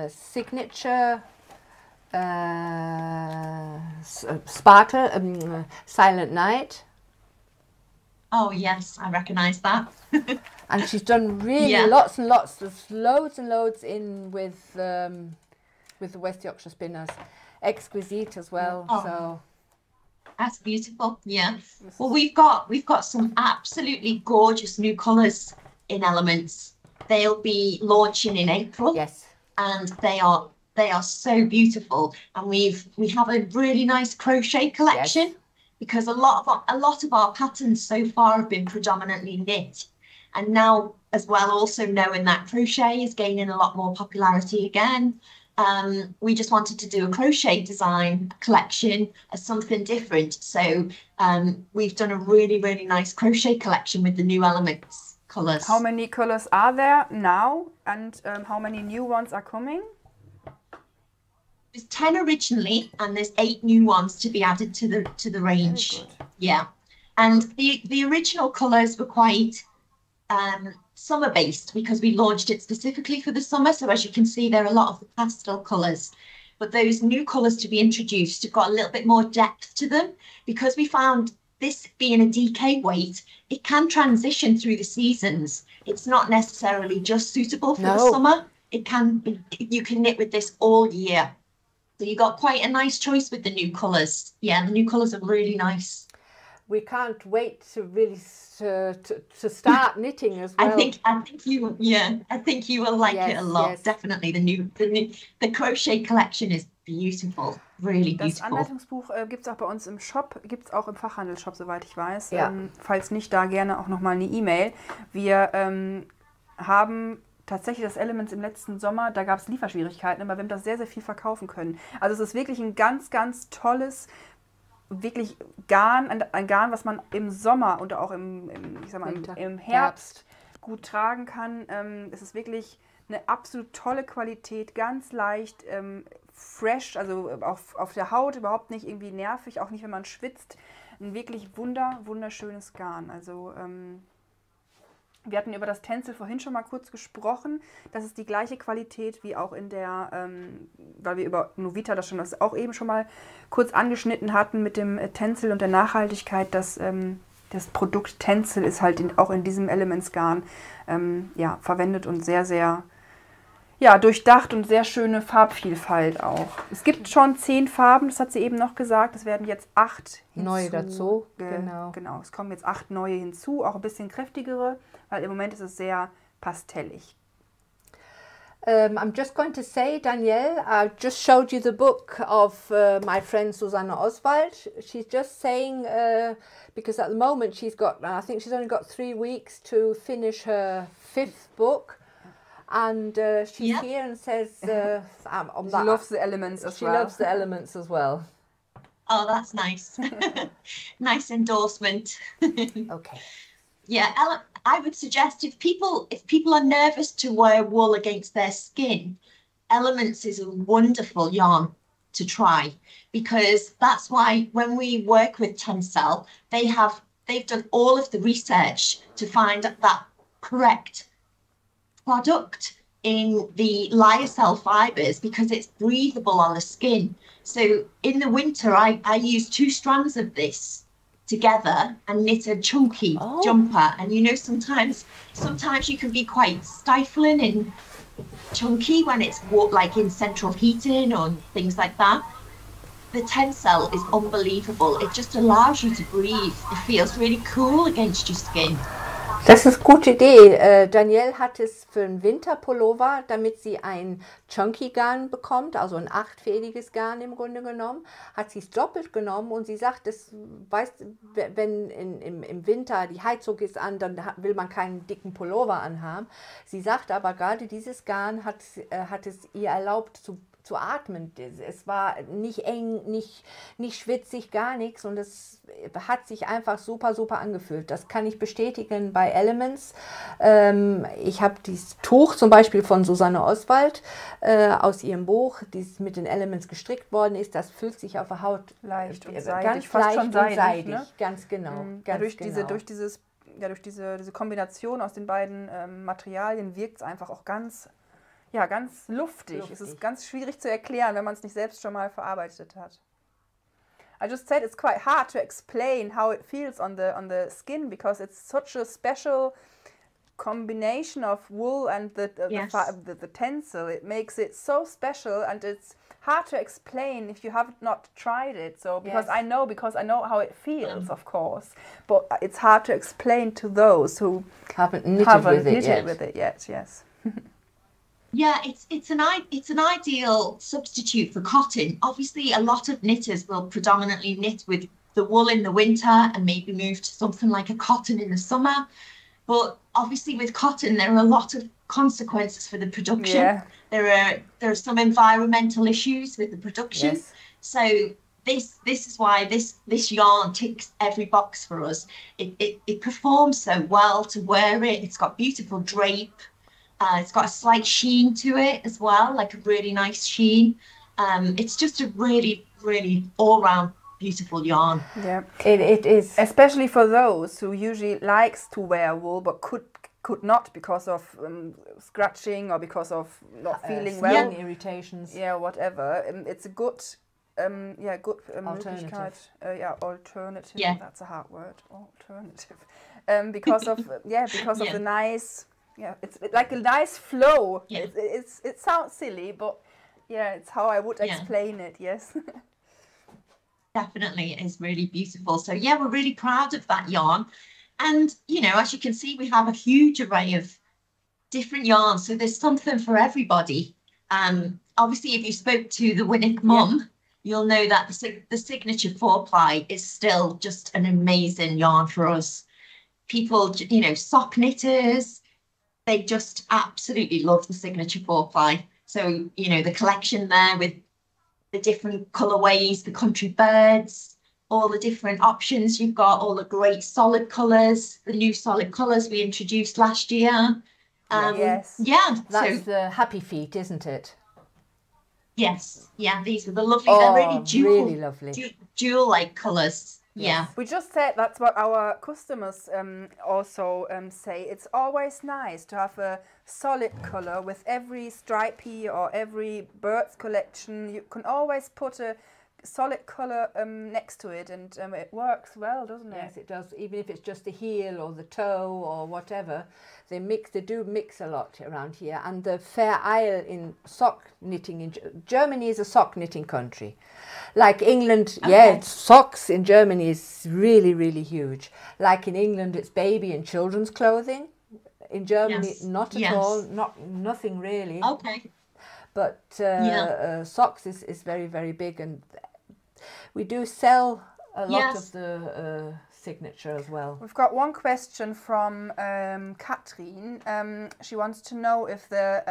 signature sparkle, Silent Night. Oh, yes. I recognise that. And she's done really lots and lots. There's loads and loads in with the West Yorkshire Spinners. Exquisite as well. Oh, so that's beautiful. Yeah. Well, we've got some absolutely gorgeous new colours in Elements. They'll be launching in April. Yes. And they are so beautiful. And we have a really nice crochet collection. Yes. Because a lot of our patterns so far have been predominantly knit, and now as well, also knowing that crochet is gaining a lot more popularity again, we just wanted to do a crochet design collection as something different. So we've done a really, really nice crochet collection with the new Elements colours. How many colours are there now, and how many new ones are coming? There's 10 originally, and there's 8 new ones to be added to the range. Yeah, and the original colours were quite summer based because we launched it specifically for the summer. So as you can see, there are a lot of the pastel colours, but those new colours to be introduced have got a little bit more depth to them, because we found this being a DK weight, it can transition through the seasons. It's not necessarily just suitable for the summer. It can be, you can knit with this all year. So you got quite a nice choice with the new colours. Yeah, the new colours are really nice. We can't wait to really to start knitting as well. I think you will like it a lot. Yes. Definitely the crochet collection is beautiful, really beautiful. Das Anleitungsbuch gibt es auch bei uns im Shop, gibt es auch im Fachhandelsshop, soweit ich weiß. Ja. Falls nicht, da gerne auch nochmal eine E-Mail. Wir haben tatsächlich das Elements im letzten Sommer, da gab es Lieferschwierigkeiten, aber wir haben das sehr, sehr viel verkaufen können. Also es ist wirklich ein ganz, ganz tolles, wirklich Garn, ein Garn, was man im Sommer und auch im Herbst gut tragen kann. Es ist wirklich eine absolut tolle Qualität, ganz leicht, fresh, also auf der Haut überhaupt nicht irgendwie nervig, auch nicht, wenn man schwitzt. Ein wirklich wunderschönes Garn. Also wir hatten über das Tencel vorhin schon mal kurz gesprochen. Das ist die gleiche Qualität wie auch in der, weil wir über Novita das auch eben schon mal kurz angeschnitten hatten mit dem Tencel und der Nachhaltigkeit. Das Produkt Tencel ist halt auch in diesem Elementsgarn verwendet und sehr, sehr durchdacht und sehr schöne Farbvielfalt auch. Es gibt schon 10 Farben, das hat sie eben noch gesagt. Es werden jetzt 8 neue dazu. Genau, es kommen jetzt 8 neue hinzu, auch ein bisschen kräftigere, weil im Moment ist es sehr pastellig. I'm just going to say, Danielle, I just showed you the book of my friend Susanne Oswald. She's just saying, because at the moment I think she's only got 3 weeks to finish her 5th book. And she's here and says she loves the elements as well. She loves the elements as well. Oh, that's nice. Nice endorsement. Okay. Yeah, I would suggest if people are nervous to wear wool against their skin, Elements is a wonderful yarn to try, because that's why when we work with Tencel, they've done all of the research to find that correct product in the lyocell fibers, because it's breathable on the skin. So in the winter, I use 2 strands of this together and knit a chunky jumper. And you know, sometimes you can be quite stifling and chunky when it's like in central heating or things like that. The Tencel is unbelievable. It just allows you to breathe. It feels really cool against your skin. Das ist eine gute Idee. Danielle hat es für einen Winterpullover, damit sie ein Chunky Garn bekommt, also ein 8-fädiges Garn im Grunde genommen, hat sie es doppelt genommen, und sie sagt, wenn im Winter die Heizung ist an, dann will man keinen dicken Pullover anhaben. Sie sagt aber, gerade dieses Garn hat es ihr erlaubt zu atmen. Es war nicht eng, nicht schwitzig, gar nichts, und es hat sich einfach super, super angefühlt. Das kann ich bestätigen bei Elements. Ich habe dieses Tuch zum Beispiel von Susanne Oswald aus ihrem Buch, das mit den Elements gestrickt worden ist. Das fühlt sich auf der Haut leicht und seidig, ganz fast schon seidig, ne? Ganz genau. Durch diese Kombination aus den beiden Materialien wirkt es einfach auch ganz luftig. Es ist ganz schwierig zu erklären, wenn man es nicht selbst schon mal verarbeitet hat. I just said it's quite hard to explain how it feels on the skin, because it's such a special combination of wool and the tencel. It makes it so special, and it's hard to explain if you have not tried it. So because I know how it feels, of course, but it's hard to explain to those who haven't knitted with it yet. Yes. Yeah, it's an ideal substitute for cotton. Obviously, a lot of knitters will predominantly knit with the wool in the winter and maybe move to something like a cotton in the summer. But obviously, with cotton, there are a lot of consequences for the production. Yeah. There are some environmental issues with the production. Yes. So this is why this yarn ticks every box for us. It performs so well to wear it. It's got beautiful drape. It's got a slight sheen to it as well, like a really nice sheen. It's just a really, really all-round beautiful yarn. Yeah, it is. Especially for those who usually likes to wear wool but could not because of scratching or because of not feeling well. Irritations. Yeah, whatever. It's a good, good alternative. Alternative. Yeah. That's a hard word. Alternative. Because of because of the nice. Yeah, it's like a nice flow. Yeah. It sounds silly, but yeah, it's how I would explain it. Yes. Definitely, it is really beautiful. So yeah, we're really proud of that yarn. And, you know, as you can see, we have a huge array of different yarns. So there's something for everybody. Obviously, if you spoke to the Winnick mum, you'll know that the signature 4-ply is still just an amazing yarn for us. People, you know, sock knitters, they just absolutely love the signature 4-ply. So, you know, the collection there with the different colourways, the country birds, all the different options you've got, all the great solid colours, the new solid colours we introduced last year. Yes. Yeah. That's the happy feet, isn't it? Yes. Yeah, these are the lovely, they're really really lovely. Jewel-like colours. Yes. Yeah. We just said that's what our customers also say. It's always nice to have a solid colour with every stripy or every birds collection. You can always put a solid colour next to it, and it works well, doesn't it? Yes, it does. Even if it's just the heel or the toe or whatever, they do mix a lot around here. And the Fair Isle in sock knitting, Germany is a sock knitting country. Like England, socks in Germany is really, really huge. Like in England, it's baby and children's clothing. In Germany, not at all, nothing really. Okay. But socks is very, very big, and we do sell a lot of the signature as well. We've got one question from Katrin. She wants to know if the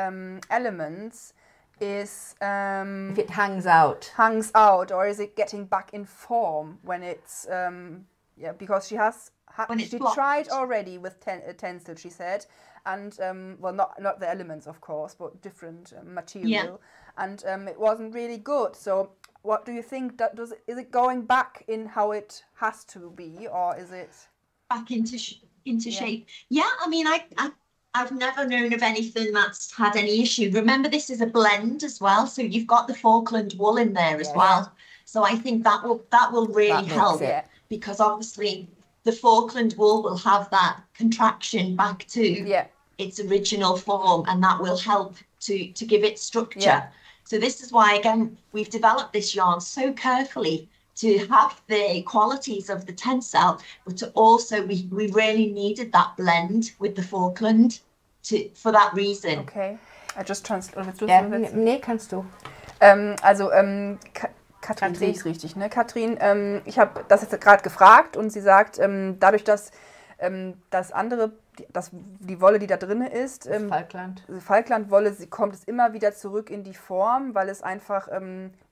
elements is if it hangs out, or is it getting back in form when it's because she has she tried already with tencel, she said, and well, not the elements, of course, but different material, and it wasn't really good. So what do you think? Is it going back in how it has to be, or is it back into shape? Yeah, I mean, I've never known of anything that's had any issue. Remember, this is a blend as well, so you've got the Falkland wool in there as well. So I think that will really help, because obviously the Falkland wool will have that contraction back to its original form, and that will help to give it structure. So this is why, again, we've developed this yarn so carefully to have the qualities of the tencel, but to also, we really needed that blend with the Falkland for that reason. Okay, I just translate. Nee, kannst du. Katrin, sehe ich richtig, ne? Katrin, ich habe das jetzt gerade gefragt und sie sagt, dadurch, dass das andere, die Wolle, die da drin ist, Falklandwolle, sie kommt es immer wieder zurück in die Form, weil es einfach,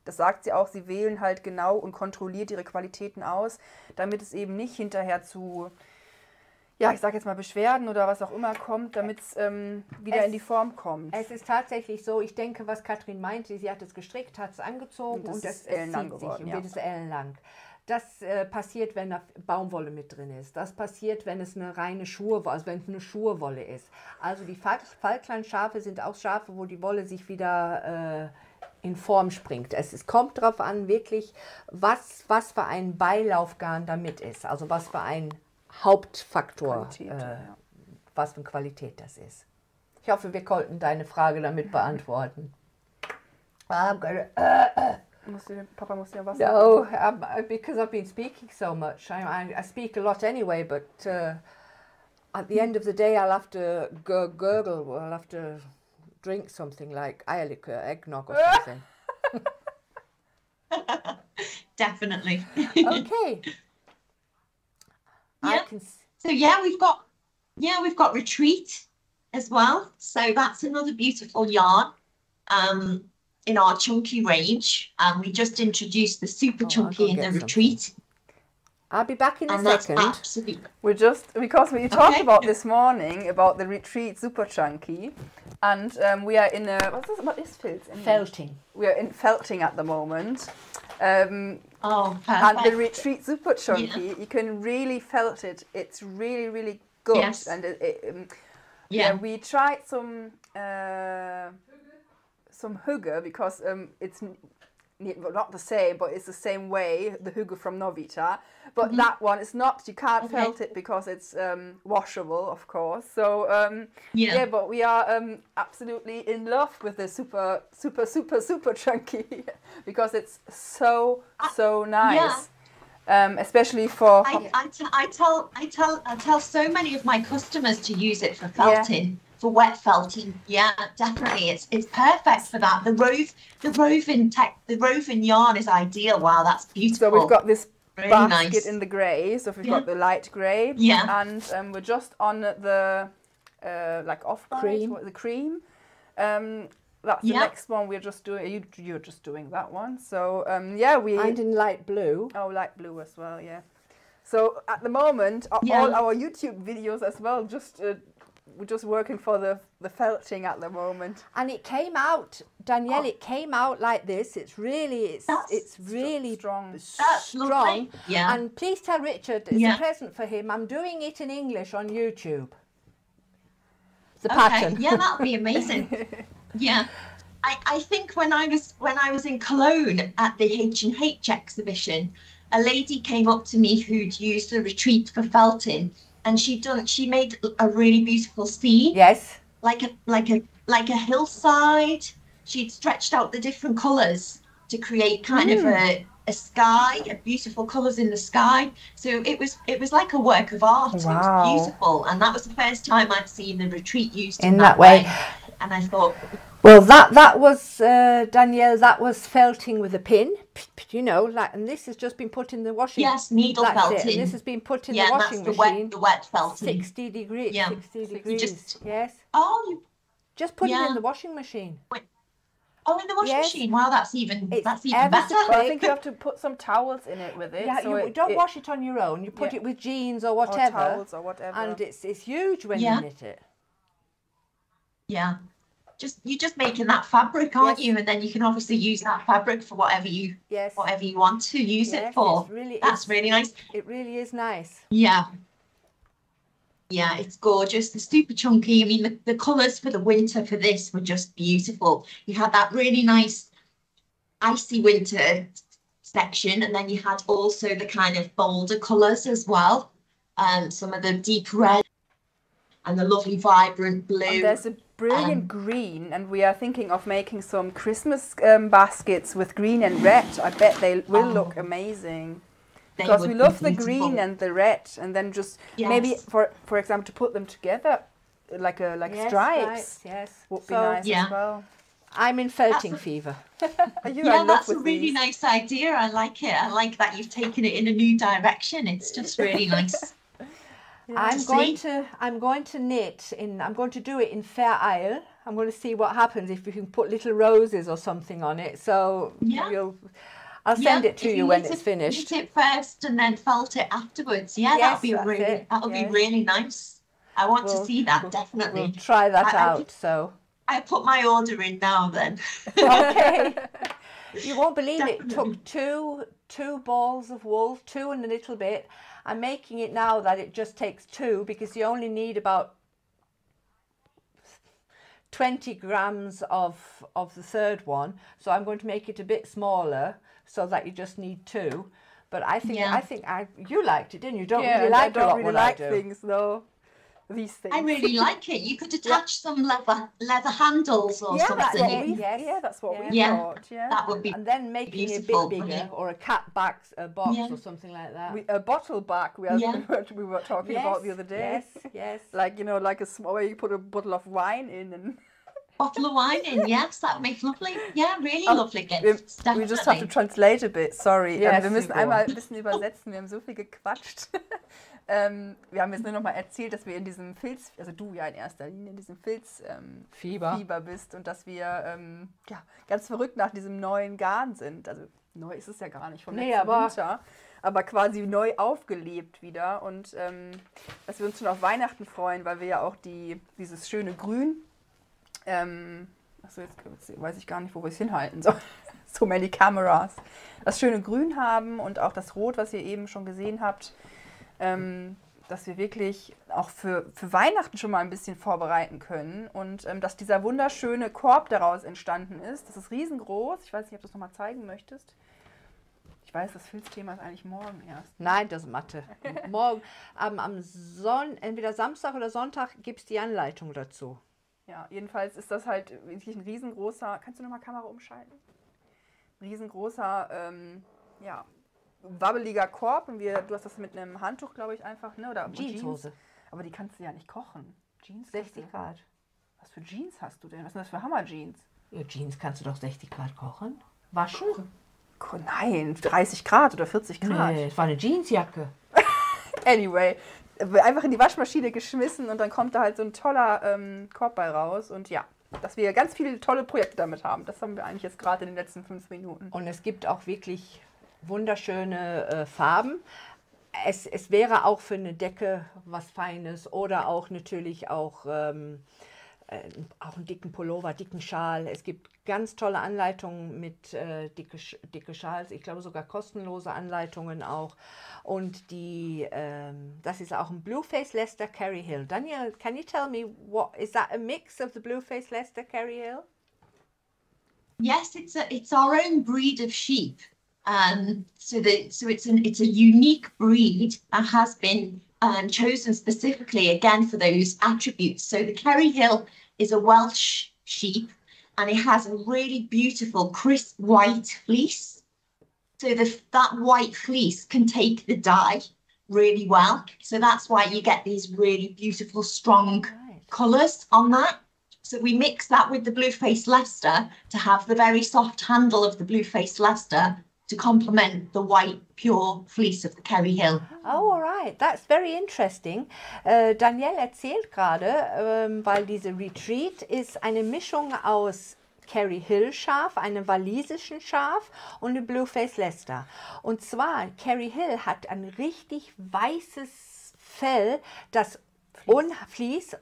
das sagt sie auch, sie wählen halt genau und kontrolliert ihre Qualitäten aus, damit es eben nicht hinterher zu, ich sage jetzt mal Beschwerden oder was auch immer kommt, damit es wieder in die Form kommt. Es ist tatsächlich so, ich denke, was Katrin meinte, sie hat es gestrickt, hat es angezogen und es zieht sich und wird es ellenlang. Das passiert, wenn da Baumwolle mit drin ist. Das passiert, wenn es eine reine wenn es eine Schurwolle ist. Also die Falklandschafe sind auch Schafe, wo die Wolle sich wieder in Form springt. Es kommt darauf an, wirklich, was für ein Beilaufgarn damit ist. Also was für ein Hauptfaktor, was für eine Qualität das ist. Ich hoffe, wir konnten deine Frage damit beantworten. Papa muss ja was sagen. No, because I've been speaking so much. I speak a lot anyway, but at the end of the day I'll have to gurgle, or I'll have to drink something like eierlikör, eggnog or something. Definitely. Okay. So we've got Retreat as well. So that's another beautiful yarn in our chunky range. We just introduced the super chunky in the Retreat. I'll be back in a second. Absolutely. Because we talked about this morning about the Retreat super chunky, and we are in a what is felting. We are in felting at the moment. Perfect. And the Retreat super chunky, you can really felt it. It's really, really good, and Yeah, we tried some hygge because it's not the same, but it's the same way, the hygge from Novita. But that one is not, you can't felt it because it's washable, of course. So yeah, but we are absolutely in love with the super chunky because it's so nice. Especially for I tell so many of my customers to use it for felting, for wet felting. Yeah, definitely, it's perfect for that. The woven yarn is ideal. Wow, that's beautiful. So we've got this really basket nice. in the grey. So we've got the light grey, and we're just on the like off cream. The cream. That's the next one we're just doing. You're just doing that one. So yeah, and in light blue. Oh, light blue as well. Yeah. So at the moment, all our YouTube videos as well. Just we're just working for the felting at the moment. And it came out, Danielle. It came out like this. It's really strong. Strong. Yeah. And please tell Richard it's a present for him. I'm doing it in English on YouTube. The pattern. Yeah, that'll be amazing. Yeah, I think when I was in Cologne at the H&H exhibition, a lady came up to me who'd used the retreat for felting, and she made a really beautiful scene. Yes. Like a hillside. She'd stretched out the different colours to create kind of a sky, beautiful colours in the sky. So it was like a work of art. Wow. It was beautiful, and that was the first time I'd seen the retreat used in that way. And I thought, well, that was Danielle. That was felting with a pin, you know, like, and this has just been put in the washing. Yes, needle felting. And this has been put in the washing that's machine. The wet felting. 60 degrees. Yeah. 60 degrees. Yes. Oh, you just put it in the washing machine. Oh, in the washing machine. Wow, that's even better. Well, I think you have to put some towels in it with it. Yeah, so you don't wash it on your own. You put it with jeans or whatever. Or towels or whatever. And it's huge when you knit it. Yeah. You're just making that fabric, aren't you? And then you can obviously use that fabric for whatever you want to use it for. That's really nice. It really is nice. Yeah. Yeah, it's gorgeous. The super chunky. I mean, the colours for the winter for this were just beautiful. You had that really nice icy winter section, and then you had also the kind of bolder colours as well. Some of the deep red and the lovely vibrant blue. And there's a brilliant green, and we are thinking of making some Christmas baskets with green and red. I bet they will look amazing. Because we love the green and the red, and then just maybe for example to put them together like stripes. Yes, would be nice as well. I'm in felting fever. That's a really nice idea. I like it. I like that you've taken it in a new direction. It's just really nice. I'm going to knit in. I'm going to do it in Fair Isle. I'm going to see what happens if you can put little roses or something on it. So I'll send it to you when it's finished. Knit it first and then felt it afterwards. Yeah, that'll be really nice. I want to see that, definitely. We'll try that out. I put my order in now then. Okay. You won't believe it took two balls of wool, 2 and a little bit. I'm making it now that it just takes 2 because you only need about 20 grams of the third one. So I'm going to make it a bit smaller so that you just need 2. But I think you liked it, didn't you? Don't really like things though. These things. I really like it. You could attach some leather handles or something. That's what we thought. Yeah, that would be. And then making it a bit bigger, or a cat box or something like that. A bottle back. We were talking about the other day. Yes. Like like a small where you put a bottle of wine in and. Bottle of wine in, yes, that makes lovely. Yeah, really lovely gifts. We just have to translate a bit. Sorry. Wir müssen einmal ein bisschen übersetzen. Wir haben so viel gequatscht. Wir haben jetzt nur noch mal erzählt, dass wir in diesem Filz, also du ja in erster Linie in diesem Fieber bist und dass wir ganz verrückt nach diesem neuen Garn sind. Also neu ist es ja gar nicht vom letzten Winter, aber quasi neu aufgelebt wieder und dass wir uns schon auf Weihnachten freuen, weil wir ja auch dieses schöne Grün, achso, jetzt weiß ich gar nicht, wo wir es hinhalten sollen. So many cameras. Das schöne Grün haben und auch das Rot, was ihr eben schon gesehen habt. dass wir wirklich auch für Weihnachten schon mal ein bisschen vorbereiten können und dass dieser wunderschöne Korb daraus entstanden ist. Das ist riesengroß. Ich weiß nicht, ob du es nochmal zeigen möchtest. Ich weiß, das Filzthema ist eigentlich morgen erst. Nein, das ist Mathe. Morgen, entweder Samstag oder Sonntag gibt es die Anleitung dazu. Ja, jedenfalls ist das halt wirklich ein riesengroßer, kannst du nochmal Kamera umschalten? Ein riesengroßer, wabbeliger Korb. Und du hast das mit einem Handtuch, glaube ich, einfach, ne? Oder Jeanshose. Aber die kannst du ja nicht kochen. Jeans 60 Grad. Was für Jeans hast du denn? Was sind das für Hammer-Jeans? Ja, Jeans kannst du doch 60 Grad kochen. Waschen? Nein, 30 Grad oder 40 Grad. Nee, es war eine Jeansjacke. Anyway, einfach in die Waschmaschine geschmissen und dann kommt da halt so ein toller Korb bei raus. Und ja, dass wir ganz viele tolle Projekte damit haben. Das haben wir eigentlich jetzt gerade in den letzten 5 Minuten. Und es gibt auch wirklich wunderschöne Farben. Es wäre auch für eine Decke was Feines oder auch natürlich auch einen dicken Pullover, dicken Schal. Es gibt ganz tolle Anleitungen mit dicke Schals. Ich glaube sogar kostenlose Anleitungen auch. Und das ist auch ein Blueface Leicester Carry Hill. Danielle, can you tell me, is that a mix of the Blueface Leicester Carry Hill? Yes, it's our own breed of sheep. So it's a unique breed and has been chosen specifically again for those attributes. So the Kerry Hill is a Welsh sheep and it has a really beautiful crisp white fleece. So that white fleece can take the dye really well. So that's why you get these really beautiful, strong colours on that. So we mix that with the Blueface Leicester to have the very soft handle of the Blueface Leicester to complement the white, pure fleece of the Kerry Hill. Oh, all right. That's very interesting. Danielle erzählt gerade, weil diese Retreat ist eine Mischung aus Kerry Hill Schaf, einem walisischen Schaf und einem Blueface Leicester. Und zwar, Kerry Hill hat ein richtig weißes Fell, das Fleece,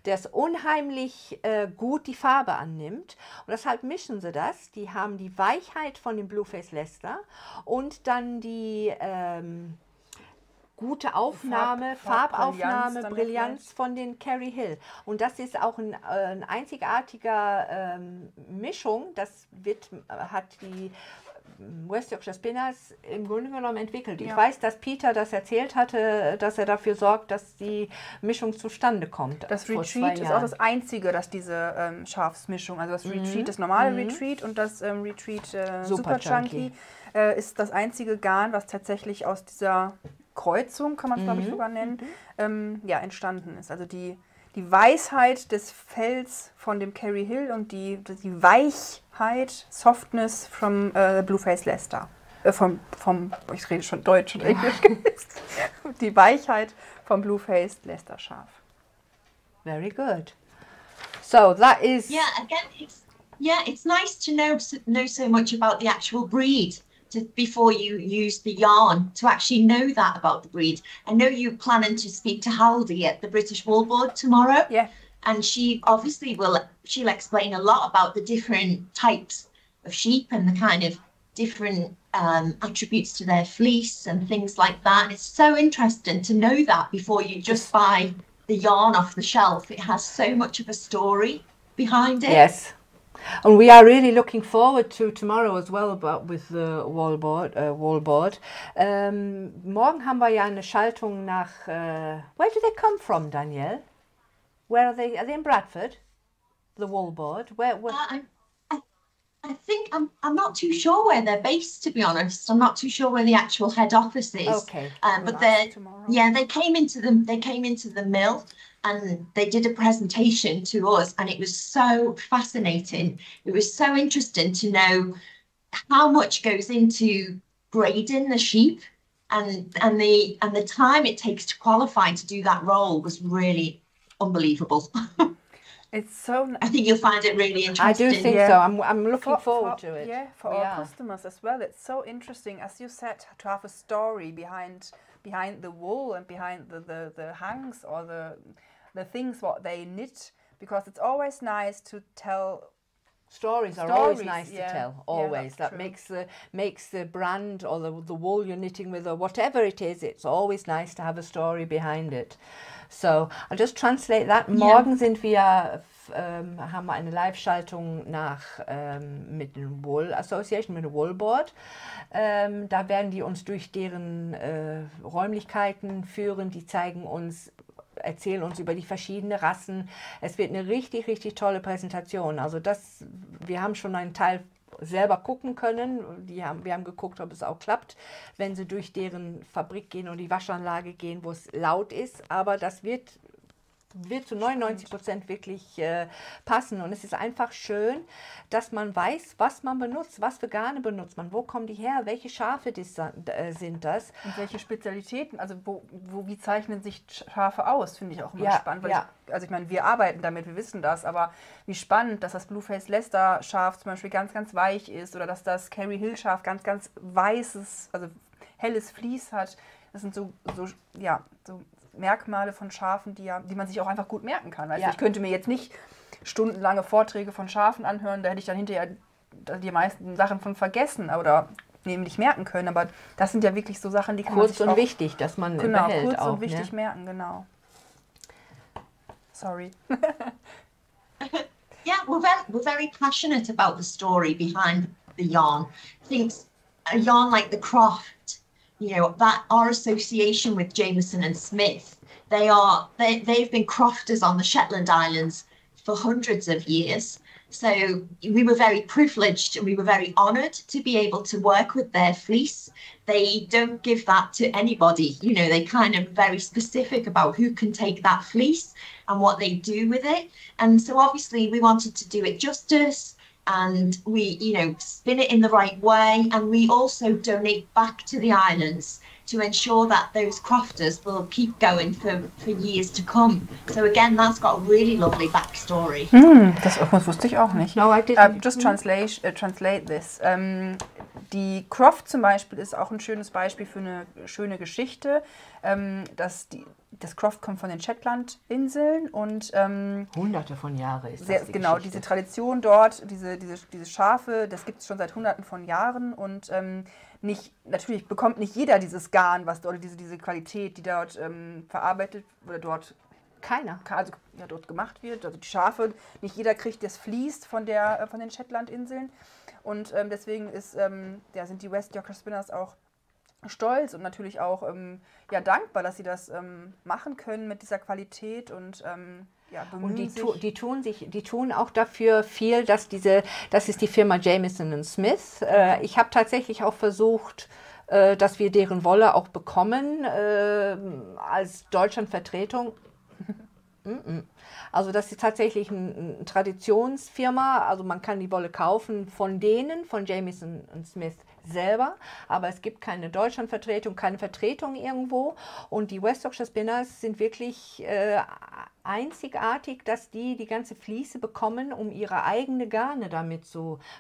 das unheimlich gut die Farbe annimmt. Und deshalb mischen sie das. Die haben die Weichheit von dem Blueface Leicester und dann die gute Aufnahme, Farbaufnahme, Brillanz von den Kerry Hill. Und das ist auch ein einzigartiger Mischung. Das hat die West Yorkshire Spinners im Grunde genommen entwickelt. Ich weiß, dass Peter das erzählt hatte, dass er dafür sorgt, dass die Mischung zustande kommt. Das Retreat ist auch das einzige, dass diese Schafsmischung, also das Retreat, das normale Retreat und das Retreat Super Chunky ist das einzige Garn, was tatsächlich aus dieser Kreuzung, kann man es glaube ich sogar nennen, entstanden ist. Also die Weisheit des Fells von dem Kerry Hill und die Weichheit, Softness vom Blueface Leicester. Ich rede schon Deutsch und Englisch. Die Weichheit vom Blueface Leicester Schaf. Very good. So that is... Yeah, again, it's nice to know so much about the actual breed. Before you use the yarn, to actually know that about the breed. I know you're planning to speak to Haldi at the British Wool Board tomorrow. Yeah. And she obviously she'll explain a lot about the different types of sheep and the kind of different attributes to their fleece and things like that. And it's so interesting to know that before you just buy the yarn off the shelf. It has so much of a story behind it. Yes. And we are really looking forward to tomorrow as well with the wall board. Morgen haben wir ja eine Schaltung nach... where do they come from, Danielle? Where are they? Are they in Bradford? The wall board? Where? I think I'm not too sure where they're based, to be honest. I'm not too sure where the actual head office is. Okay. But they came into the mill. And they did a presentation to us, and it was so fascinating. It was so interesting to know how much goes into grading the sheep, and the time it takes to qualify to do that role was really unbelievable. It's so. I think you'll find it really interesting. I do think so. I'm looking forward to it. Yeah, for our customers as well. It's so interesting, as you said, to have a story behind the wool and behind the hangs or the things what they knit, because it's always nice to tell Stories are always nice to yeah. tell, always. Yeah, that makes the brand or the wool you're knitting with or whatever it is, it's always nice to have a story behind it. So, I'll just translate that. Morgen sind wir, haben wir eine Live-Schaltung mit dem Wool Association, mit dem Wool Board. Da werden die uns durch deren Räumlichkeiten führen, die erzählen uns über die verschiedenen Rassen. Es wird eine richtig, richtig tolle Präsentation. Also wir haben schon einen Teil selber gucken können. Wir haben geguckt, ob es auch klappt, wenn sie durch deren Fabrik gehen und die Waschanlage gehen, wo es laut ist. Aber das wird zu 99% wirklich passen. Und es ist einfach schön, dass man weiß, was man benutzt, was für Garne benutzt man, wo kommen die her, welche Schafe sind das. Und welche Spezialitäten, also wie zeichnen sich Schafe aus, finde ich auch immer spannend. Weil ich meine, wir arbeiten damit, wir wissen das, aber wie spannend, dass das Blueface Leicester Schaf zum Beispiel ganz, ganz weich ist oder dass das Kerry Hill Schaf ganz, ganz weißes, also helles Vlies hat. Das sind so Merkmale von Schafen, die man sich auch einfach gut merken kann. Also ich könnte mir jetzt nicht stundenlange Vorträge von Schafen anhören, da hätte ich dann hinterher die meisten Sachen von vergessen oder nicht merken können. Aber das sind ja wirklich so Sachen, die kann man sich kurz und wichtig, dass man behält. Kurz auch, und wichtig merken, genau. Sorry. Yeah, we're very passionate about the story behind the yarn. I think a yarn like the Croft, our association with Jameson and Smith, they've been crofters on the Shetland Islands for hundreds of years. So we were very privileged and we were very honoured to be able to work with their fleece. They don't give that to anybody. They kind of very specific about who can take that fleece and what they do with it. And so obviously we wanted to do it justice. And we, spin it in the right way. And we also donate back to the islands to ensure that those crofters will keep going for years to come. So again, that's got a really lovely backstory. Das wusste ich auch nicht. No, I didn't. Just translate this. Die Croft zum Beispiel ist auch ein schönes Beispiel für eine schöne Geschichte. Das Croft kommt von den Shetlandinseln und Hunderte von Jahren ist das genau, diese Tradition dort, diese Schafe, das gibt es schon seit Hunderten von Jahren und natürlich bekommt nicht jeder dieses Garn, was dort, diese Qualität, die dort verarbeitet oder dort dort gemacht wird, also die Schafe, nicht jeder kriegt das Vlies von den Shetlandinseln und deswegen sind die West Yorkshire Spinners auch stolz und natürlich auch dankbar, dass sie das machen können mit dieser Qualität und bemühen sich. Die tun auch dafür viel, das ist die Firma Jameson Smith. Ich habe tatsächlich auch versucht, dass wir deren Wolle auch bekommen als Deutschlandvertretung. Also das ist tatsächlich eine Traditionsfirma, also man kann die Wolle kaufen von Jameson Smith selber, aber es gibt keine Deutschlandvertretung, keine Vertretung irgendwo und die West Yorkshire Spinners sind wirklich einzigartig, dass die ganze Fliese bekommen, um ihre eigene Garne damit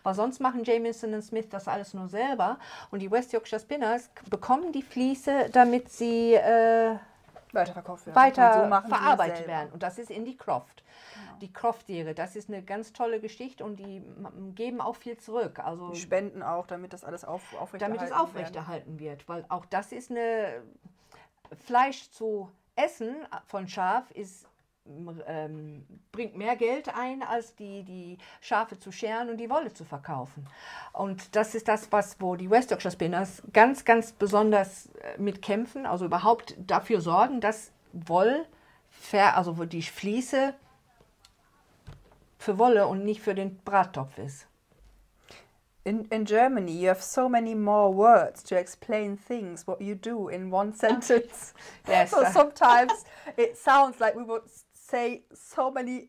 weil sonst machen Jameson Smith das alles nur selber und die West Yorkshire Spinners bekommen die Fliese, damit sie weiterverkauft werden. Verarbeitet werden. Und das ist in die Croft. Genau. Die Croft-Serie, das ist eine ganz tolle Geschichte und die geben auch viel zurück. Also die spenden auch, damit das alles aufrechterhalten wird. Weil auch das ist Fleisch zu essen von Schaf bringt mehr Geld ein, als die Schafe zu scheren und die Wolle zu verkaufen. Und das ist das, wo die West Yorkshire Spinners ganz, ganz besonders mitkämpfen, also überhaupt dafür sorgen, dass wo die Fliese für Wolle und nicht für den Brattopf ist. In Germany, you have so many more words to explain things, what you do in one sentence. Yes. So sometimes it sounds like we would say so many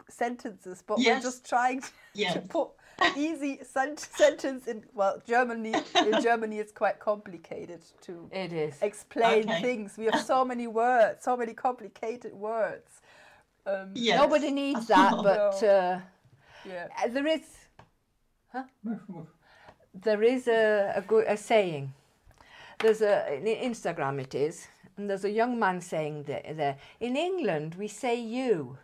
sentences, but we're just trying to put easy sentence in. Well, in Germany it's quite complicated to explain things. We have so many words, so many complicated words. Nobody needs that, but there is. Huh? There is a saying. There's in Instagram it is, and there's a young man saying there. In England we say you.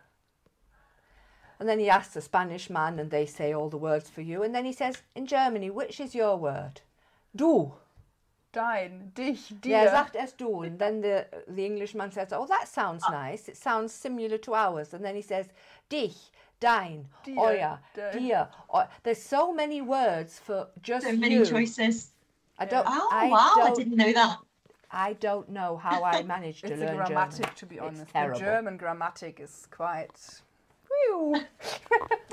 And then he asks the Spanish man and they say all the words for you. And then he says, in Germany, which is your word? Du. Dein, dich, dir. Yeah, sagt erst du. And then the Englishman says, oh, that sounds nice. It sounds similar to ours. And then he says, dich, dein, dir, euer, dein. dir. There's so many words for just so many choices. I don't. I didn't know that. I don't know how I managed to learn German. It's a grammatic, to be honest. The German grammatic is quite...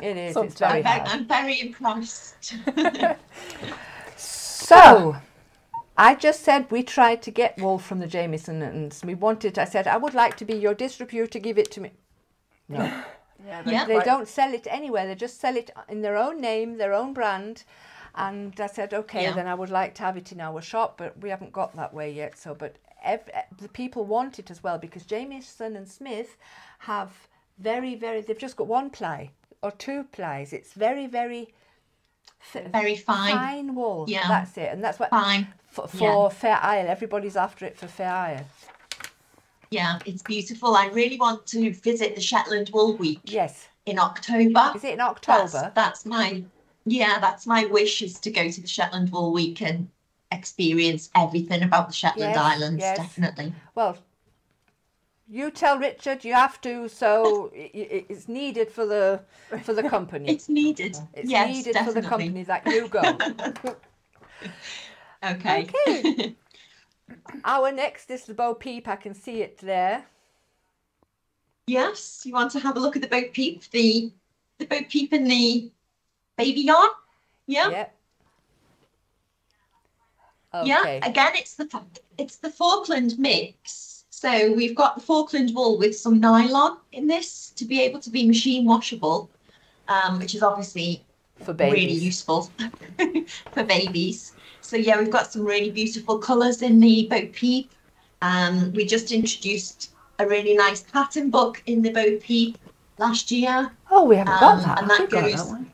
It is. Sometimes. It's very hard. I'm very impressed. So, I just said we tried to get wool from the Jamiesons. We wanted. I said I would like to be your distributor. Give it to me. No. They don't sell it anywhere. They just sell it in their own name, their own brand. And I said, okay, then I would like to have it in our shop, but we haven't got that way yet. So, but the people want it as well because Jamieson and Smith have they've just got one ply or two plies. It's very, very fine wool. Yeah, that's it. And that's what fine for Fair Isle. Everybody's after it for Fair Isle. Yeah, it's beautiful. I really want to visit the Shetland Wool Week. Yes. In October. Is it in October? That's my wish, is to go to the Shetland Wool Week and experience everything about the Shetland Islands, definitely. Well, you tell Richard you have to, so it's needed for the company. It's needed. It's needed definitely. For the company that you go. Okay. Our next is the Bo Peep. I can see it there. Yes, you want to have a look at the Bo Peep, the Bo Peep in the baby yarn. Yeah. Yep. Okay. Yeah. Again, it's the Falkland mix. So we've got the Falkland wool with some nylon in this to be able to be machine washable, which is obviously for babies. Really useful for babies. So yeah, we've got some really beautiful colours in the Bo Peep. We just introduced a really nice pattern book in the Bo Peep last year. Oh, we haven't got that. And that goes. That one.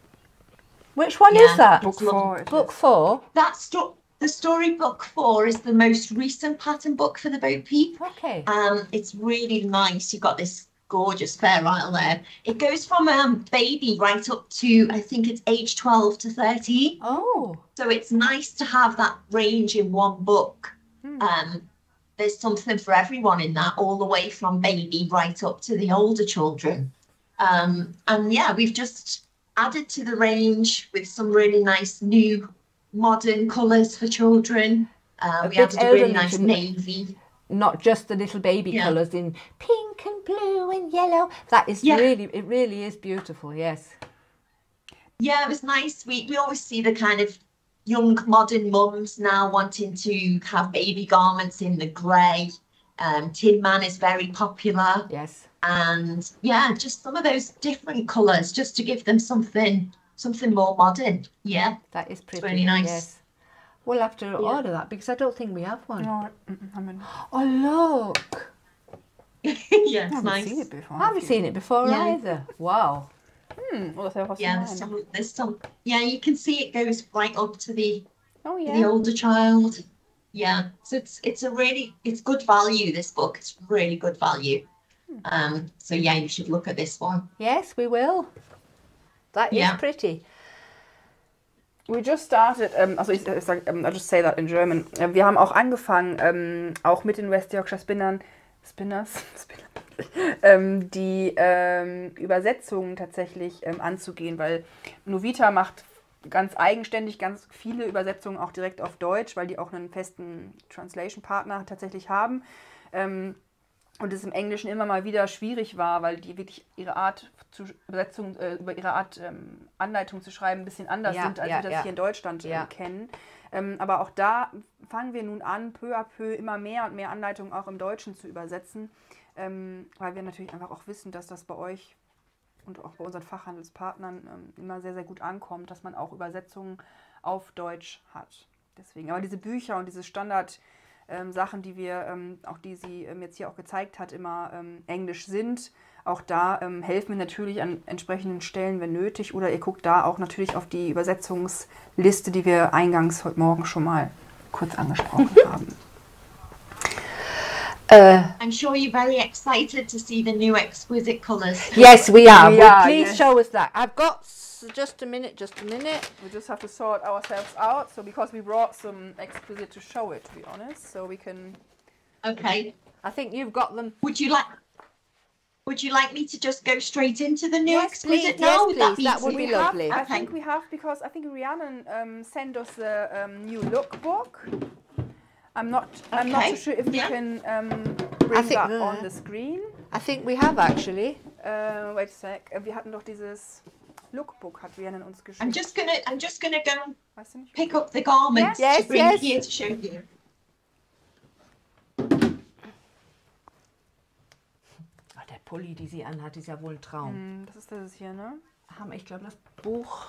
Which one is that? Book 4. Book 4. That's the storybook 4 is the most recent pattern book for the Bo Peep. Okay. It's really nice. You've got this gorgeous Fair Isle there. It goes from baby right up to, I think it's age 12 to 13. Oh. So it's nice to have that range in one book. There's something for everyone in that, all the way from baby right up to the older children. And yeah, we've just added to the range with some really nice new modern colours for children. We added a really nice navy. Not just the little baby colours in pink and blue and yellow. That is it really is beautiful, yes. Yeah, it was nice. We always see the kind of young modern mums now wanting to have baby garments in the grey. Tin Man is very popular. Yes. And yeah, just some of those different colours just to give them something more modern. Yeah. That is pretty. It's really nice. Yes. We'll have to order that because I don't think we have one. No, Oh, look. Yeah, it's nice. Seen it before. I haven't seen it before either. Wow. Yeah, there's some. Yeah, you can see it goes right up to the the older child. Yeah, so it's good value. This book, it's really good value. So yeah, you should look at this one. Yes, we will. That is pretty. We just started, also ich I'll just say that in German. Wir haben auch angefangen, auch mit den West Yorkshire Spinners, die Übersetzungen tatsächlich anzugehen, weil Novita macht ganz eigenständig ganz viele Übersetzungen auch direkt auf Deutsch, weil die auch einen festen Translation-Partner tatsächlich haben. Und es im Englischen immer mal wieder schwierig war, weil die wirklich ihre Art Übersetzung, über ihre Art Anleitung zu schreiben ein bisschen anders sind, als wir das hier in Deutschland kennen. Aber auch da fangen wir nun an, peu à peu immer mehr und mehr Anleitungen auch im Deutschen zu übersetzen, weil wir natürlich einfach auch wissen, dass das bei euch und auch bei unseren Fachhandelspartnern immer sehr, sehr gut ankommt, dass man auch Übersetzungen auf Deutsch hat. Deswegen, aber diese Bücher und diese Standard Sachen, die wir, auch die sie jetzt hier auch gezeigt hat, immer Englisch sind. Auch da helfen wir natürlich an entsprechenden Stellen, wenn nötig. Oder ihr guckt da auch natürlich auf die Übersetzungsliste, die wir eingangs heute Morgen schon mal kurz angesprochen haben. I'm sure you're very excited to see the new exquisite colours. Yes, we are. Please yes. show us that. I've got just a minute. We just have to sort ourselves out. So because we brought some exquisite to show it, to be honest, so we can. Okay. I think you've got them. Would you like me to just go straight into the new exquisite please, now? Yes, please. That would be lovely. I think we have, because I think Rhiannon sent us a new lookbook. I'm not too sure if we can bring that on the screen. I think we have actually. Wait a sec. Wir hatten doch dieses Lookbook, hat Rhiannon uns geschickt. I'm just gonna go pick up the garments to bring here to show you. Der Pulli, die sie anhat, ist ja wohl ein Traum. Das ist das hier, ne? Ich glaube, das Buch.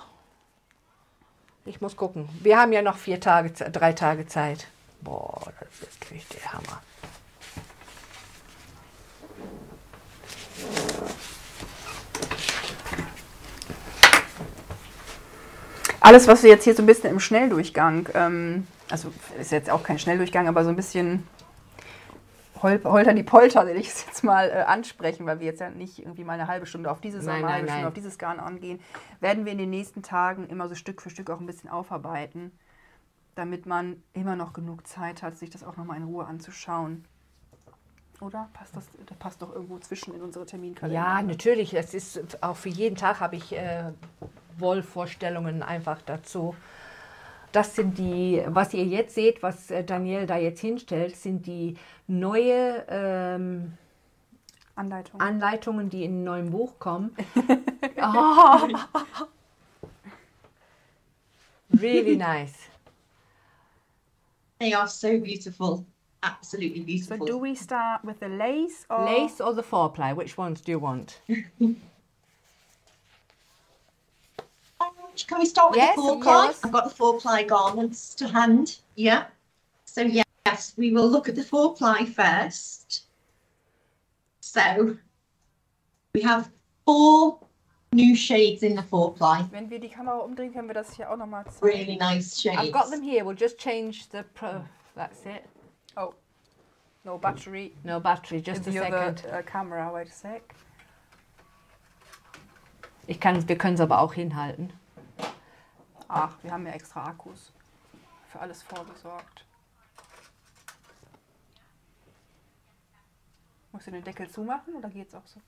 Ich muss gucken. Wir haben ja noch 3 Tage Zeit. Boah, das ist wirklich der Hammer. Alles, was wir jetzt hier so ein bisschen im Schnelldurchgang, also ist jetzt auch kein Schnelldurchgang, aber so ein bisschen holter die Polter, will ich es jetzt mal ansprechen, weil wir jetzt ja nicht irgendwie mal eine halbe Stunde auf dieses eine halbe Stunde auf dieses Garn angehen, werden wir in den nächsten Tagen immer so Stück für Stück auch ein bisschen aufarbeiten, damit man immer noch genug Zeit hat, sich das auch nochmal in Ruhe anzuschauen. Oder? Das passt doch irgendwo zwischen in unsere Terminkalender. Ja, natürlich. Es ist auch für jeden Tag habe ich Wollvorstellungen einfach dazu. Das sind die, was ihr jetzt seht, was Danielle da jetzt hinstellt, sind die neue Anleitungen, die in einem neuen Buch kommen. Oh. Really nice. They are so beautiful. Absolutely beautiful. So do we start with the lace or? Lace or the 4-ply? Which ones do you want? Can we start with the 4-ply? I've got the 4-ply garments to hand. Yeah. So yes, we will look at the 4-ply first. So we have 4 new shades in the 4-ply. Wenn wir die Kamera umdrehen, können wir das hier auch noch mal zeigen. Really nice shades. I've got them here. We'll just change the That's it. Oh, no battery. No battery. Just a second. Camera. Wait a sec. Wir können es aber auch hinhalten. Ach, wir haben ja extra Akkus. Für alles vorgesorgt. Musst du den Deckel zumachen oder geht's auch so?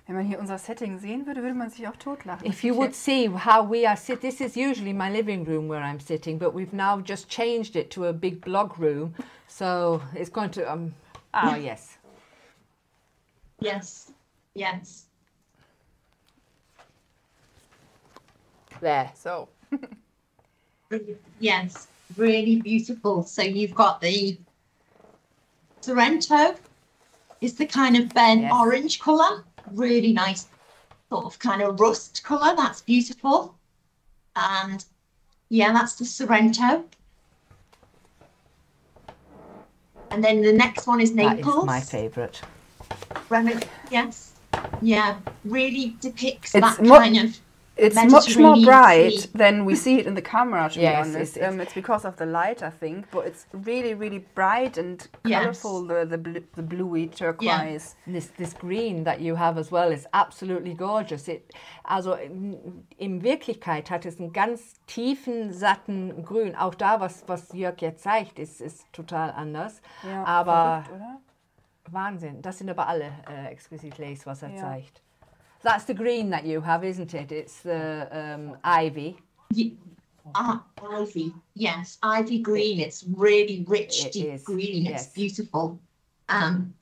Wenn man hier unser Setting sehen würde, würde man sich auch totlachen. If you would see how we are sitting, this is usually my living room where I'm sitting, but we've now just changed it to a big blog room. So it's going to, yes. Yes, yes. There. So. Yes, really beautiful. So you've got the Sorrento, is the kind of burnt orange colour. Really nice sort of kind of rust colour. That's beautiful. And yeah, that's the Sorrento. And then the next one is Naples. That is my favourite. Yes. Yeah, really depicts It's that kind of... It's much more bright than we see it in the camera, to be honest. It's because of the light, I think, but it's really, really bright and colourful, the bluey turquoise. Yeah. This green that you have as well is absolutely gorgeous. Also in Wirklichkeit hat es einen ganz tiefen, satten Grün. Auch da, was Jörg jetzt zeigt, ist total anders. Ja, aber verrückt, oder? Wahnsinn. Das sind aber alle Exquisite Lace, was zeigt. That's the green that you have, isn't it? It's the ivy. Ivy, yes, ivy green. It's really rich, deep green. It's beautiful. And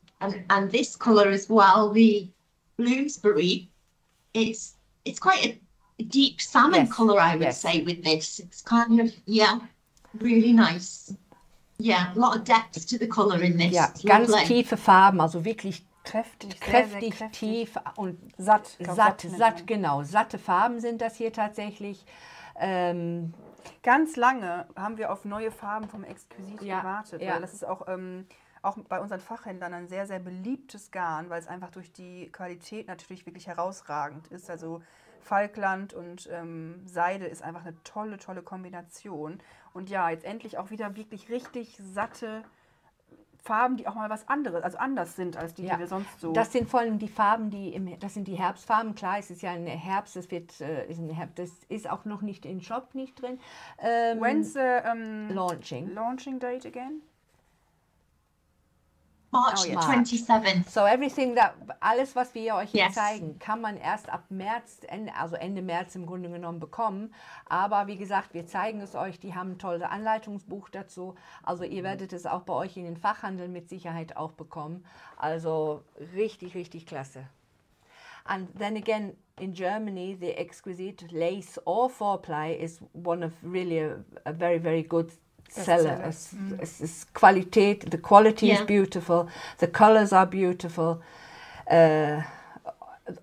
this colour as well, the Bloomsbury. It's quite a deep salmon colour, I would say, with this. It's kind of really nice. Yeah, a lot of depth to the colour in this. Ja, ganz tiefe Farben, also wirklich kräftig, sehr kräftig, tief und satt, genau. Satte Farben sind das hier tatsächlich. Ganz lange haben wir auf neue Farben vom Exquisite gewartet, weil das ist auch bei unseren Fachhändlern ein sehr, sehr beliebtes Garn, weil es einfach durch die Qualität natürlich wirklich herausragend ist. Also Falkland und Seide ist einfach eine tolle, tolle Kombination. Und ja, jetzt endlich auch wieder wirklich richtig satte, Farben, die auch mal was anderes, also anders sind als die, die wir sonst so... Das sind vor allem die Farben, das sind die Herbstfarben. Klar, es ist ja ein Herbst, das ist auch noch nicht im Shop nicht drin. When's the launching date again? March 27th. So alles, was wir euch hier zeigen, kann man erst ab März, Ende März im Grunde genommen bekommen. Aber wie gesagt, wir zeigen es euch. Die haben ein tolles Anleitungsbuch dazu. Also ihr werdet es auch bei euch in den Fachhandel mit Sicherheit auch bekommen. Also richtig, richtig klasse. And then again, in Germany, the exquisite lace or four-ply is one of really a very, very good seller. It's Qualität, the quality is beautiful, the colors are beautiful.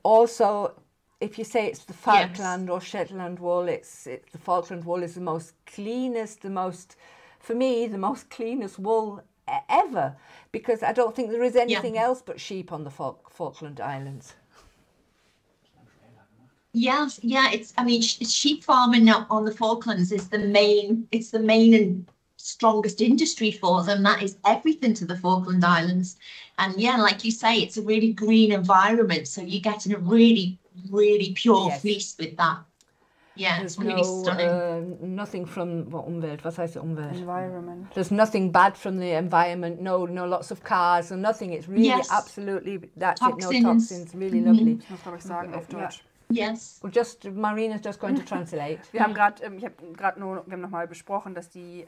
Also, if you say it's the Falkland or Shetland wool, it's the Falkland wool is the most cleanest, for me, the most cleanest wool ever, because I don't think there is anything else but sheep on the Falkland Islands. Yes, sheep farming on the Falklands is the main and strongest industry for them. That is everything to the Falkland Islands. And like you say, it's a really green environment, so you're getting a really, really pure fleece with that. Yeah, There's it's really stunning. Nothing from Umwelt. Was heißt Umwelt? Environment. There's nothing bad from the environment. No lots of cars and nothing. It's really absolutely that's toxins. It. No toxins. Really lovely. Das muss, glaube ich, sagen auf Deutsch. Yes. Marina's just going to translate. Wir haben nochmal besprochen, dass die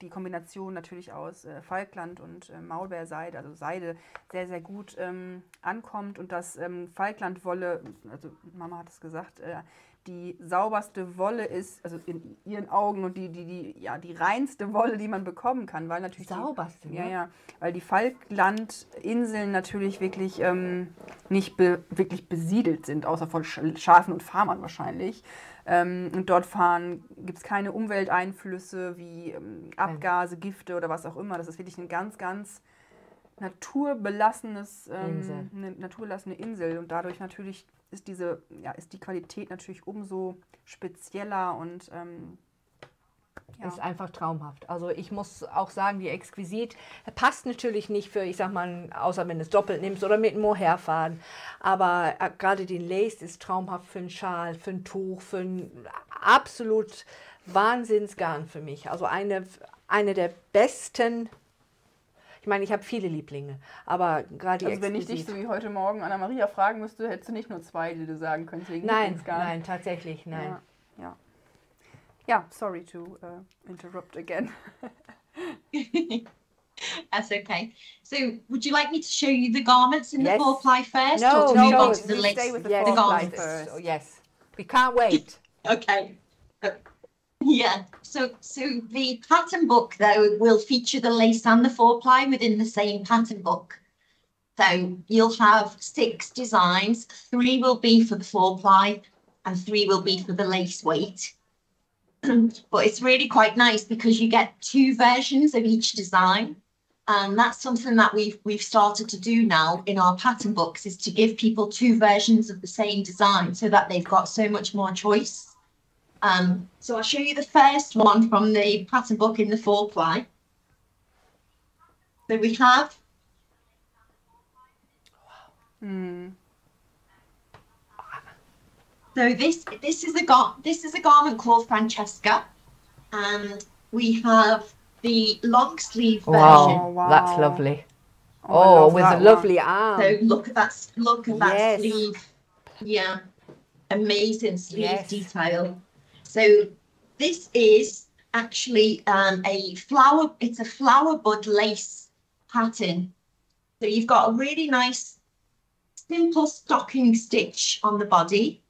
Kombination natürlich aus Falkland und Maulbeerseide, also Seide, sehr, sehr gut ankommt und dass Falklandwolle, also Mama hat es gesagt, die sauberste Wolle ist, also in ihren Augen und die reinste Wolle, die man bekommen kann, weil natürlich sauberste, weil die Falklandinseln natürlich wirklich nicht wirklich besiedelt sind, außer von Schafen und Farmern wahrscheinlich. Und dort gibt es keine Umwelteinflüsse wie Abgase, Gifte oder was auch immer. Das ist wirklich ein ganz, ganz naturbelassene Insel und dadurch natürlich ist die Qualität natürlich umso spezieller und ist einfach traumhaft. Also ich muss auch sagen, die Exquisite passt natürlich nicht für, ich sag mal, außer wenn du es doppelt nimmst oder mit einem Mohairfaden, aber gerade die Lace ist traumhaft für einen Schal, für ein Tuch, für ein absolut Wahnsinnsgarn für mich. Also eine der besten. Ich meine, ich habe viele Lieblinge, aber gerade die Also wenn ich dich so wie heute Morgen Anna-Maria fragen müsste, hättest du nicht nur zwei, die du sagen könntest. Nein, tatsächlich, nein. Ja, sorry to interrupt again. That's okay. So, would you like me to show you the garments in the four-ply first, or to move on to the list? Stay with the garments first. Oh, yes, we can't wait. Okay. Yeah, so the pattern book, though, will feature the lace and the four-ply within the same pattern book. So you'll have 6 designs. 3 will be for the four-ply and 3 will be for the lace weight. But it's really quite nice because you get 2 versions of each design. And that's something that we've started to do now in our pattern books, is to give people 2 versions of the same design so that they've got so much more choice. So I'll show you the first one from the pattern book in the four-ply. So we have So this is a garment called Francesca, and we have the long sleeve version. Wow, that's lovely. Oh, with a lovely arm. So look at that sleeve. Yeah, amazing sleeve detail. So this is actually it's a flower bud lace pattern. So you've got a really nice simple stocking stitch on the body.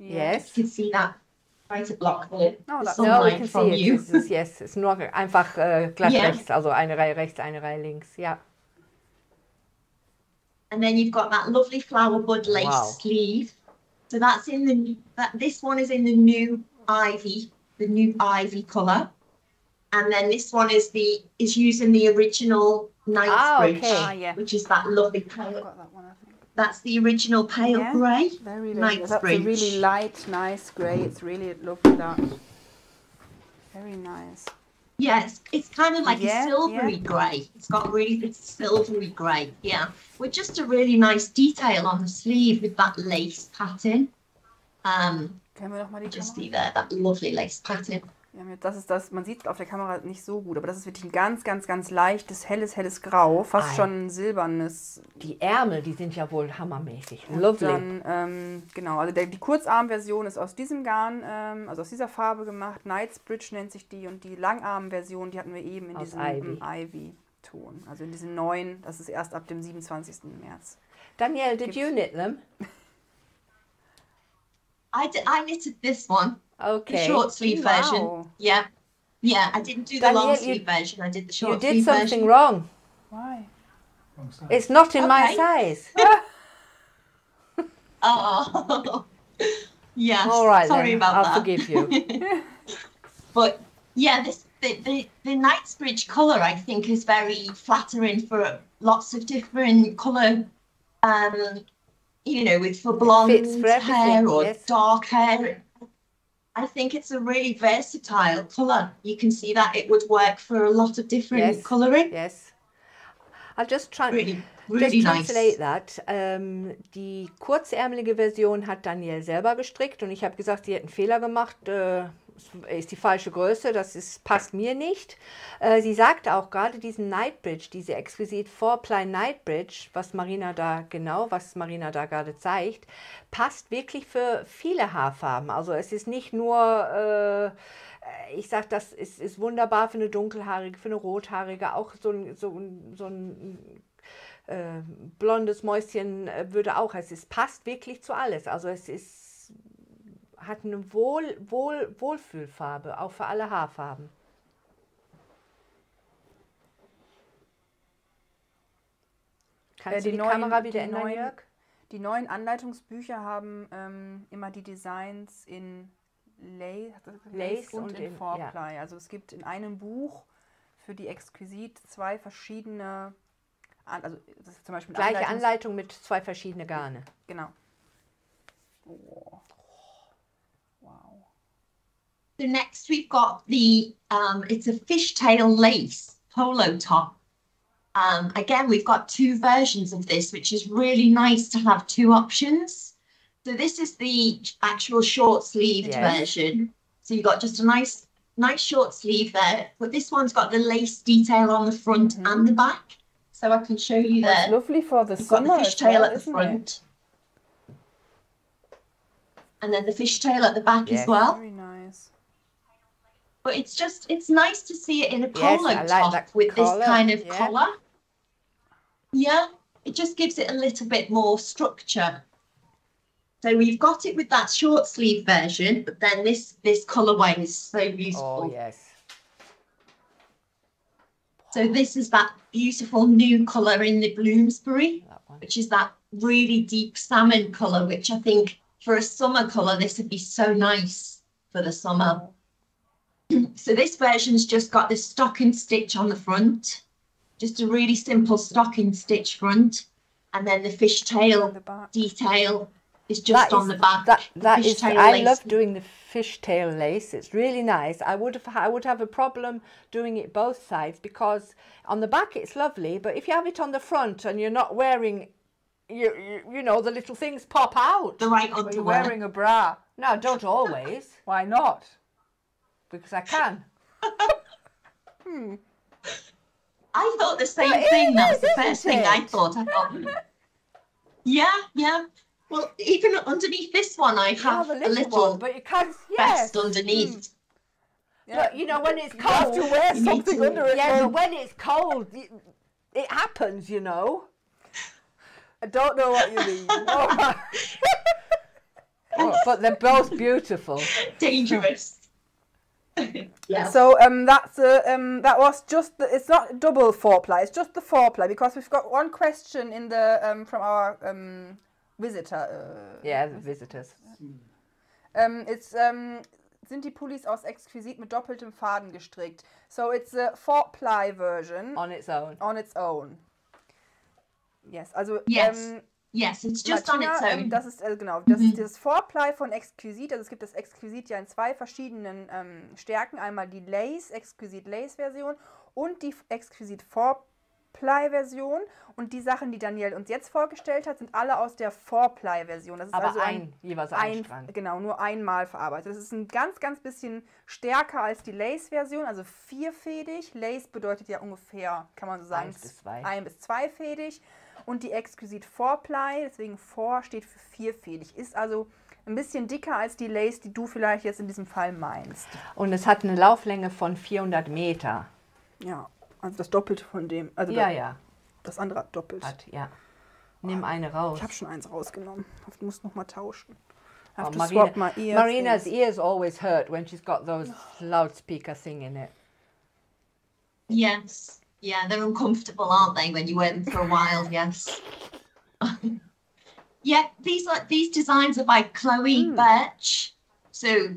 Yes. You can see that. Try to block the sunlight from you. Yes, it's nur einfach glatt rechts, also eine Reihe rechts, eine Reihe links. Yeah. And then you've got that lovely flower bud lace sleeve. So that's this one is in the new ivy colour, and then this one is using the original Knightsbridge, which is that lovely pale. That's the original pale grey. Very nice. That's a really light, nice grey. It's really, look at that. Very nice. Yes, it's kind of like a silvery grey. It's got it's silvery grey. Yeah, with just a really nice detail on the sleeve with that lace pattern. Können wir noch mal die just see there, that lovely lace pattern. Ja, das ist das, man sieht es auf der Kamera nicht so gut, aber das ist wirklich ein ganz, ganz, ganz leichtes, helles Grau, fast schon ein silbernes. Die Ärmel, die sind ja wohl hammermäßig. Lovely. Dann, genau, also die Kurzarmversion ist aus diesem Garn, also aus dieser Farbe gemacht. Knightsbridge nennt sich die, und die Langarmversion, die hatten wir eben in diesem Ivy-Ton. Also in diesen neuen, das ist erst ab dem 27. März. Danielle, did you knit them? I knitted this one. Okay. The short sleeve version. Yeah. Yeah, I didn't do the long sleeve version. I did the short sleeve version. You did something wrong. Why? It's not in my size. Oh. Yes. All right, sorry then. about I'll that. forgive you. But yeah, the Knightsbridge colour, I think, is very flattering for lots of different colour, you know, for blonde hair or dark hair. I think it's a really versatile colour. You can see that it would work for a lot of different colouring. Yes. I'll just try really translate that. Die kurzärmelige Version hat Danielle selber gestrickt, und ich habe gesagt, sie hat einen Fehler gemacht. Ist die falsche Größe, passt mir nicht. Sie sagte auch gerade diesen Knightsbridge, diese Exquisite 4-Ply Knightsbridge, was Marina da gerade zeigt, passt wirklich für viele Haarfarben. Also es ist nicht nur, ich sage, das ist wunderbar für eine dunkelhaarige, für eine rothaarige, auch so ein blondes Mäuschen würde auch, passt wirklich zu alles. Also hat eine Wohlfühlfarbe, auch für alle Haarfarben. Kannst du die Kamera wieder ändern, Jörg? Die neuen Anleitungsbücher haben immer die Designs in Lace und in 4-Ply. Ja. Also es gibt in einem Buch für die Exquisite 2 verschiedene, also das ist zum Beispiel gleiche Anleitung mit 2 verschiedene Garne. Genau. Oh. Wow. So next we've got the, it's a fishtail lace polo top. Again, we've got 2 versions of this, which is really nice to have 2 options. So this is the actual short-sleeved version. So you've got just a nice short sleeve there, but this one's got the lace detail on the front and the back. So I can show you there. It's lovely for the summer. Got the fishtail at the front. And then the fishtail at the back as well. Very nice. But it's nice to see it in a polo top with this kind of collar. Yeah, it just gives it a little bit more structure. So we've got it with that short sleeve version, but then this colourway is so beautiful. Oh, yes. So this is that beautiful new colour in the Bloomsbury, which is that really deep salmon colour, which I think for a summer colour, this would be so nice for the summer. So this version's just got this stocking stitch on the front, just a really simple stocking stitch front, and then the fishtail detail is just on the back. I love doing the fishtail lace. It's really nice. I would have a problem doing it both sides, because on the back it's lovely, but if you have it on the front and you're not wearing, you know, the little things pop out. The right underwear. You're wearing a bra. No, don't always. Why not? Because I can. I thought the same thing. That was the first thing I thought. Yeah. Well, even underneath this one, I have a little but you can't, vest underneath. Yeah. But, you know, when it's cold, to wear something under it. Yeah, but when it's cold, it happens, you know. I don't know what you mean. But they're both beautiful. Dangerous. Yeah. So that was just it's not double 4-ply, it's just the 4-ply, because we've got one question in the from our visitor. The visitors. It's sind die Pullis aus Exquisite mit doppeltem Faden gestrickt. So it's a 4-ply version on its own. On its own. Yes, also yes. Yes, it's just on its own. Das ist, genau, das ist das Vorply von Exquisite. Also es gibt das Exquisite ja in 2 verschiedenen Stärken. Einmal die Exquisite Lace Version und die Exquisite Vorply-Version. Und die Sachen, die Danielle uns jetzt vorgestellt hat, sind alle aus der Vorply-Version. Das ist aber also jeweils ein Strang. Genau, nur einmal verarbeitet. Das ist ein ganz, ganz bisschen stärker als die Lace-Version, also 4-fädig. Lace bedeutet ja ungefähr, kann man so sagen, 1 bis 2-fädig. Und die Exquisite 4-Ply, deswegen 4 steht für 4-fädig, ist also ein bisschen dicker als die Lace, die du vielleicht jetzt in diesem Fall meinst. Und es hat eine Lauflänge von 400 Meter. Ja, also das Doppelte von dem. Also das andere hat doppelt. Nimm eine raus. Ich habe schon eins rausgenommen. Du musst noch mal tauschen. Marina's ears always hurt when she's got those loudspeaker thing in it. Yes. Yeah, they're uncomfortable, aren't they, when you wear them for a while? Yes. Yeah, these designs are by Chloe Birch. So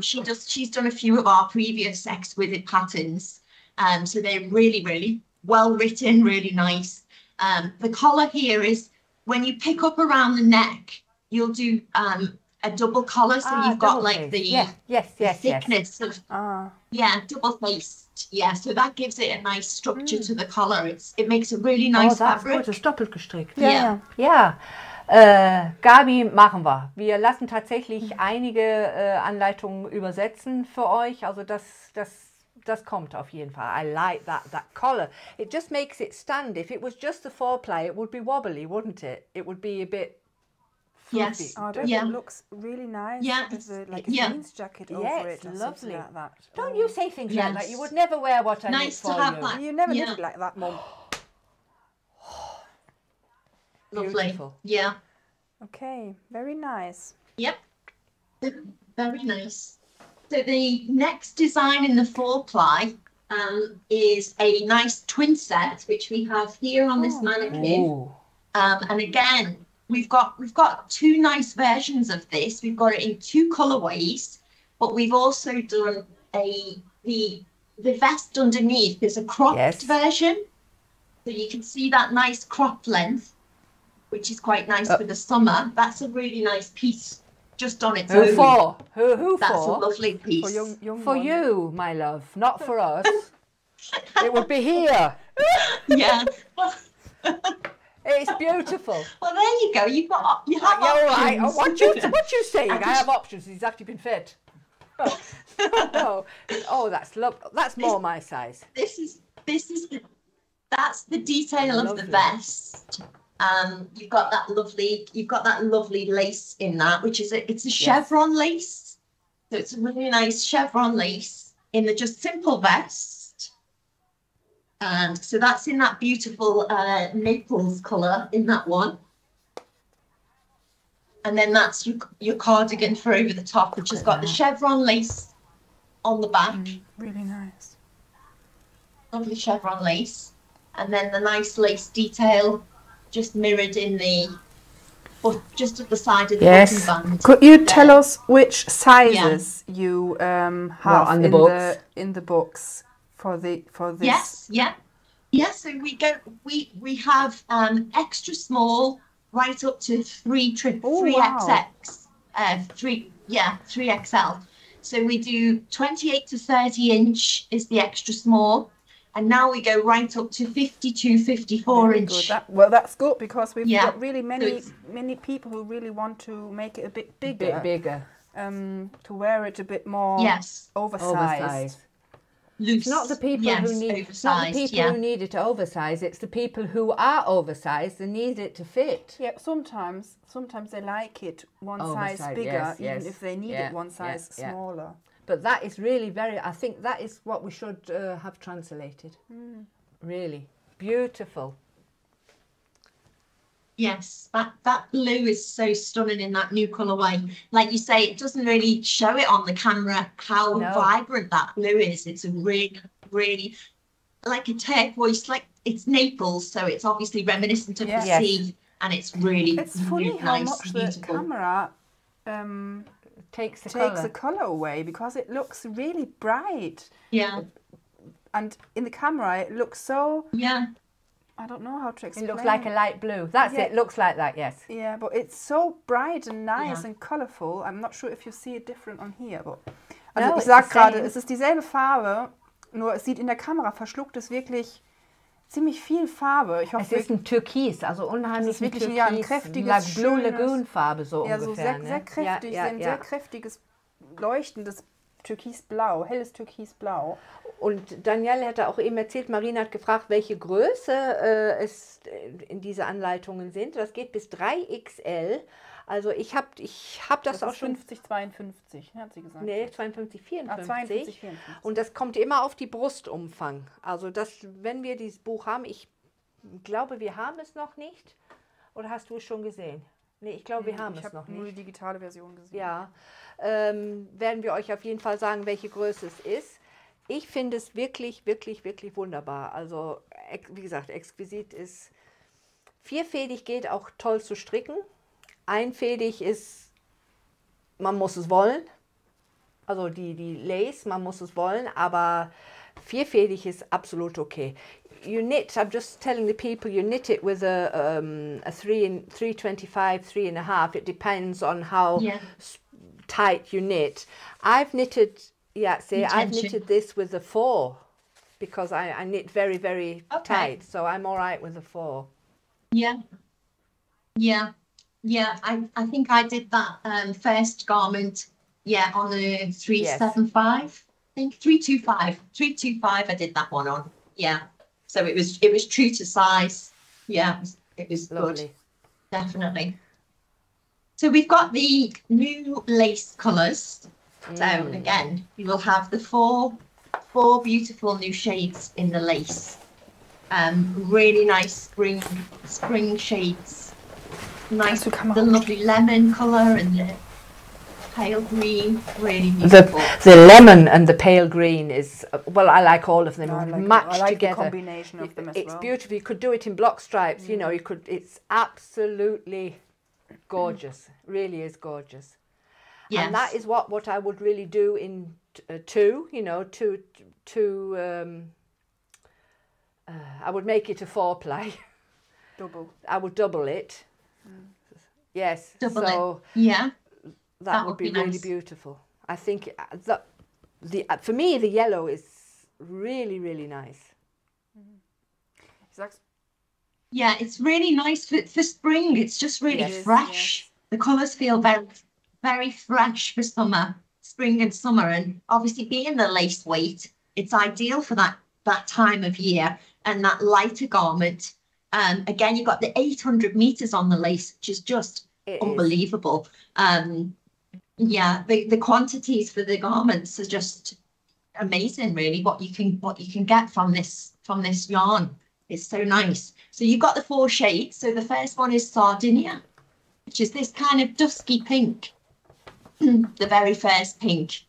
she's done a few of our previous exquisite patterns. So they're really, really well written, really nice. The collar here is when you pick up around the neck, you'll do a double collar, so you've got like the thickness of double-faced. Yeah, so that gives it a nice structure to the collar. It makes a really nice fabric. Gut, das ist doppelt gestrickt. Ja. Gabi, machen wir. Wir lassen tatsächlich einige Anleitungen übersetzen für euch. Also das kommt auf jeden Fall. I like that collar. It just makes it stand. If it was just the 4-ply, it would be wobbly, wouldn't it? It would be a bit. Yes. Oh, it looks really nice. Yeah. There's a jeans jacket over it. It's lovely. Like that. Don't you say things like that? You would never wear what I nice make for to have you. that. You never did like that, Mum. Lovely. Beautiful. Yeah. Okay, very nice. Yep. Very nice. So the next design in the 4-ply is a nice twin set, which we have here on this mannequin. And again, we've got 2 nice versions of this. We've got it in 2 colorways, but we've also done the vest underneath is a cropped version. So you can see that nice cropped length, which is quite nice for the summer. That's a really nice piece just on its own. Who for? Who That's for? a lovely piece. For young For you, my love, not for us. It would be here. Yeah. It's beautiful. Well, there you go. You have options. Right. What you saying? I have options. He's actually been fed. That's more my size. That's the detail of the vest. You've got that lovely lace in that, which is it's a chevron lace. So it's a really nice chevron lace in the just simple vest. And so that's in that beautiful Naples colour in that one. And then that's your cardigan for over the top, which has got the chevron lace on the back. Really nice. Lovely chevron lace. And then the nice lace detail just mirrored in just at the side of the button band. Could you tell us which sizes you have in the books for this? Yes. So we have extra small right up to 3XX, 3XL. So we do 28 to 30 inch is the extra small. And now we go right up to 52, 54 inch. That's good because we've got really many people who really want to make it a bit bigger. To wear it a bit more oversized. Loose. It's not the people who need it oversized. It's the people who are oversized and need it to fit. Yeah, sometimes they like it one size bigger, even if they need it one size smaller. But that is really I think that is what we should have translated. Really beautiful. Yes, that blue is so stunning in that new colourway. Like you say, it doesn't really show it on the camera how vibrant that blue is. It's a really, really like a turquoise, like it's Naples, so it's obviously reminiscent of the sea, and it's really, it's funny really how nice, much beautiful. The camera takes the colour away because it looks really bright. Yeah. And in the camera, it looks so I don't know how to explain. It looks like a light blue. That's it. Looks like that, yes. Yeah, but it's so bright and nice and colourful. I'm not sure if you see it different on here. But also ich sag gerade, es ist dieselbe Farbe, nur es sieht in der Kamera, verschluckt es wirklich ziemlich viel Farbe. Ich hoffe, es ist ein Türkis, also unheimlich. Es ist wirklich ein kräftiges, Blue Lagoon Farbe so ungefähr. So sehr kräftig, ein sehr kräftiges, leuchtendes Türkisblau, helles Türkisblau. Und Danielle hatte auch eben erzählt, Marina hat gefragt, welche Größe es in diese Anleitungen sind. Das geht bis 3XL. Also ich hab das auch schon... 50, 52, hat sie gesagt. Nee, 52, 54. 52, 54. Und das kommt immer auf die Brustumfang. Also wenn wir dieses Buch haben, ich glaube, wir haben es noch nicht. Oder hast du es schon gesehen? Nee, ich glaube, wir haben es noch nicht. Ich habe nur die digitale Version gesehen. Ja, werden wir euch auf jeden Fall sagen, welche Größe es ist. Ich finde es wirklich, wirklich, wirklich wunderbar. Also, wie gesagt, Exquisit ist vierfädig, geht auch toll zu stricken. Einfädig ist, man muss es wollen. Also die Lace, man muss es wollen, aber vierfädig ist absolut okay. You knit, I'm just telling the people, you knit it with a 325, 3.5. It depends on how tight you knit. I've knitted... Yeah, see, I've knitted this with a 4 because I knit very, very tight, so I'm all right with a 4. Yeah. I think I did that first garment, on the 375. I think 325. 325. I did that one on. Yeah. So it was true to size. Yeah, it was lovely. Good. Definitely. So we've got the new lace colours. So again, you will have the four beautiful new shades in the lace. Really nice spring shades. Nice, the lovely lemon colour and the pale green, really beautiful. The lemon and the pale green is, well, I like all of them matched together. The combination of them as it's beautiful. You could do it in block stripes. You know, it's absolutely gorgeous. Really is gorgeous. Yes. And that is what I would really do in two. I would make it a 4-ply. Double. I would double it. Yes. Double it. Yeah. That would be really beautiful. I think for me the yellow is really, really nice. Yeah, it's really nice for spring. It's just really fresh. Yes. The colours feel very, very fresh for summer, spring and summer, and obviously being the lace weight, it's ideal for that time of year and that lighter garment. Again, you've got the 800 meters on the lace, which is just unbelievable. The quantities for the garments are just amazing. Really, what you can get from this yarn is so nice. So you've got the 4 shades. So the first one is Sardinia, which is this kind of dusky pink. The very first pink,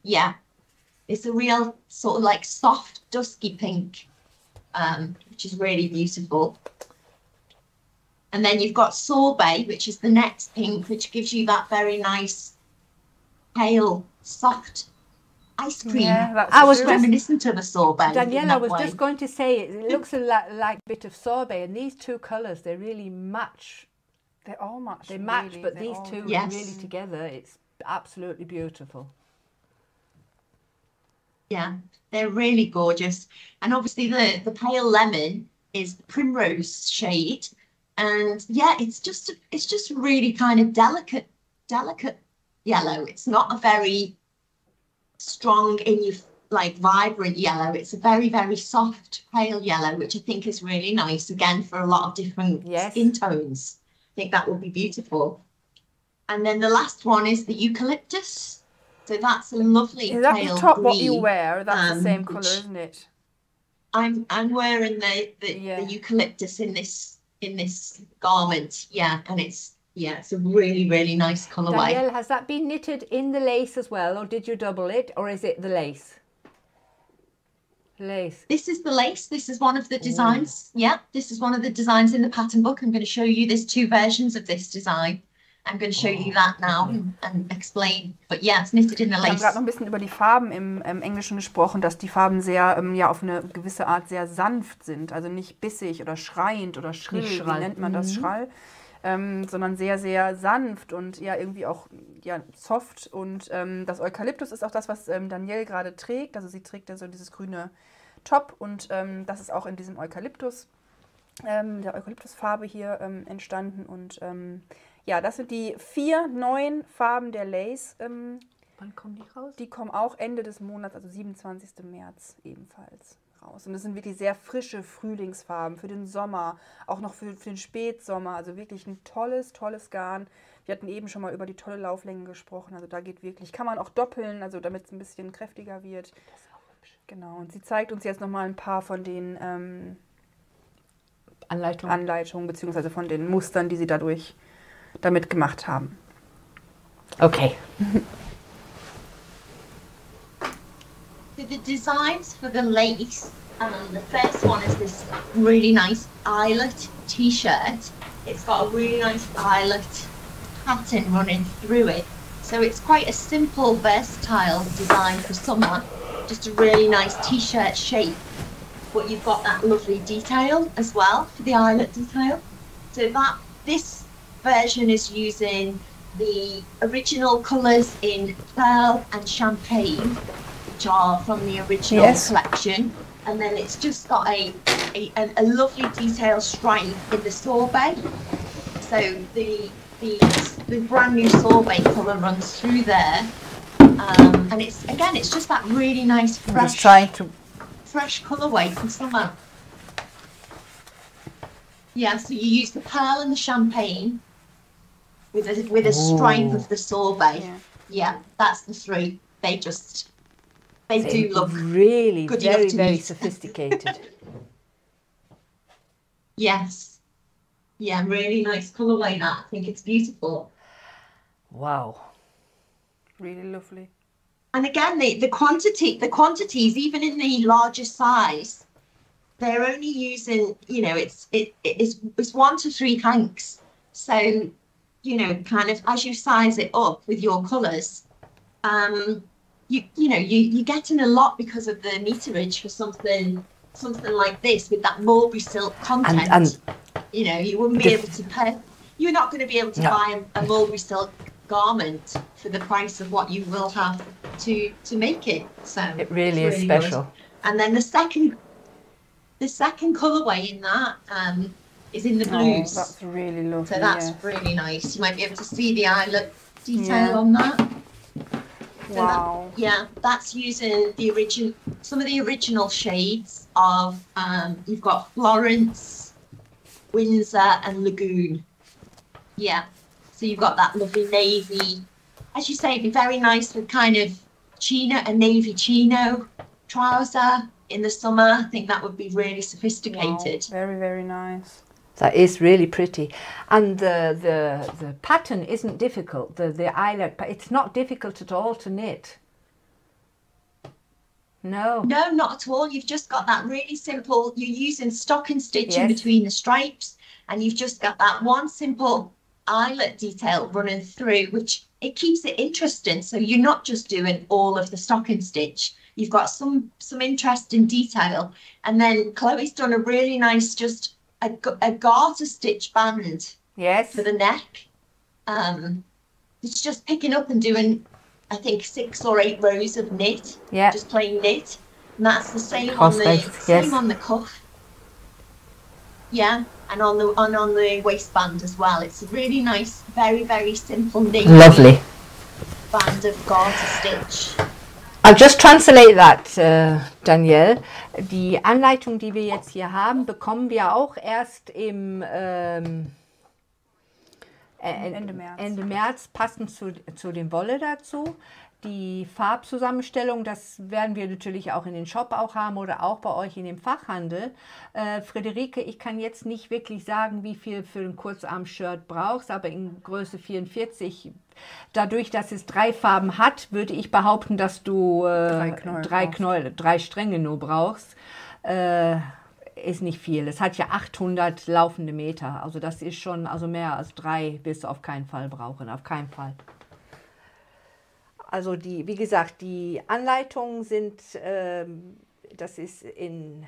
it's a real sort of like soft dusky pink, which is really beautiful. And then you've got Sorbet, which is the next pink, which gives you that very nice pale soft ice cream. Yeah, I was reminiscent of a sorbet. Danielle, I was just going to say it looks like a bit of sorbet, and these two colours, they really match. They all match. They match, but these two really together, it's absolutely beautiful. Yeah, they're really gorgeous. And obviously the pale lemon is the primrose shade. And it's just really kind of delicate yellow. It's not a very strong vibrant yellow. It's a very, very soft pale yellow, which I think is really nice, again, for a lot of different skin tones. I think that would be beautiful. And then the last one is the eucalyptus. So that's a lovely pale green. Is that the top what you wear? That's the same colour, isn't it? I'm wearing the eucalyptus in this garment, and it's a really, really nice colourway. Danielle, has that been knitted in the lace as well, or did you double it, or is it the lace? Lace. This is the lace. This is one of the designs. Yeah, this is one of the designs in the pattern book. I'm going to show you. There's 2 versions of this design. I'm going to show you that now and explain. But yeah, it's knitted in the lace. Wir haben gerade noch ein bisschen über die Farben im Englischen gesprochen, dass die Farben sehr, ja, auf eine gewisse Art sehr sanft sind. Also nicht bissig oder schreiend oder schrill, wie nennt man das, Schrall? Sondern sehr, sehr sanft und ja irgendwie auch ja, soft. Und das Eukalyptus ist auch das, was Danielle gerade trägt. Also sie trägt ja so dieses grüne Top und das ist auch in diesem Eukalyptus, der Eukalyptusfarbe hier entstanden. Und ja, das sind die 4 neuen Farben der Lace. Wann kommen die raus? Die kommen auch Ende des Monats, also 27. März ebenfalls raus. Und das sind wirklich sehr frische Frühlingsfarben für den Sommer, auch noch für den Spätsommer. Also wirklich ein tolles, tolles Garn. Wir hatten eben schon mal über die tolle Lauflänge gesprochen. Also da geht wirklich, kann man auch doppeln, also damit es ein bisschen kräftiger wird. Das ist auch hübsch. Genau, und sie zeigt uns jetzt nochmal ein paar von den Anleitungen beziehungsweise von den Mustern, die sie damit gemacht haben. Okay. The designs for the lace, the first one is this really nice eyelet t-shirt. It's got a really nice eyelet pattern running through it. So it's quite a simple, versatile design for summer. Just a really nice t-shirt shape. But you've got that lovely detail as well for the eyelet detail. So this version is using the original colours in pearl and champagne, which are from the original collection, and then it's just got a lovely detail stripe in the sorbet. So the brand new sorbet colour runs through there, and it's just that really nice fresh colourway for summer. Yeah, so you use the pearl and the champagne with a stripe of the sorbet. Yeah, that's the 3. They do look really very sophisticated. Yes. Yeah, really nice colourway that. I think it's beautiful. Wow. Really lovely. And again, the quantities, even in the larger size, they're only using, you know, it's 1 to 3 hanks. So, you know, kind of as you size it up with your colours, you're getting a lot because of the meterage for something like this with that mulberry silk content. And you know, you wouldn't be able to pay. You're not going to be able to buy a mulberry silk garment for the price of what you will have to make it. So it really is special. Good. And then the second colourway in that is in the blues. Oh, that's really lovely. So that's really nice. You might be able to see the eyelet detail on that. Wow. That's using some of the original shades of you've got Florence, Windsor and Lagoon. Yeah. So you've got that lovely navy. As you say, it'd be very nice with kind of a navy chino trouser in the summer. I think that would be really sophisticated. Wow. Very, very nice. That is really pretty, and the pattern isn't difficult. The eyelet, it's not difficult at all to knit. No, not at all. You've just got that really simple. You're using stocking stitch in between the stripes, and you've just got that one simple eyelet detail running through, which it keeps it interesting. So you're not just doing all of the stocking stitch. You've got some interesting detail, and then Chloe's done a really nice a garter stitch band for the neck. It's just picking up and doing, I think, 6 or 8 rows of knit, just plain knit, and that's the same on the cuff. Yeah, and on the waistband as well. It's a really nice, very, very simple knit. Lovely band of garter stitch. I'll just translate that, Danielle. Die Anleitung, die wir jetzt hier haben, bekommen wir auch erst im Ende März, passend zu dem Wolle dazu. Die Farbzusammenstellung, das werden wir natürlich auch in den Shop auch haben oder auch bei euch in dem Fachhandel. Friederike, ich kann jetzt nicht wirklich sagen, wie viel für ein Kurzarm-Shirt brauchst, aber in Größe 44, dadurch, dass es 3 Farben hat, würde ich behaupten, dass du 3 Stränge nur brauchst. ist nicht viel. Es hat ja 800 laufende Meter. Also das ist schon, also mehr als 3 wirst du auf keinen Fall brauchen, auf keinen Fall. Also die, wie gesagt, die Anleitungen sind, das ist in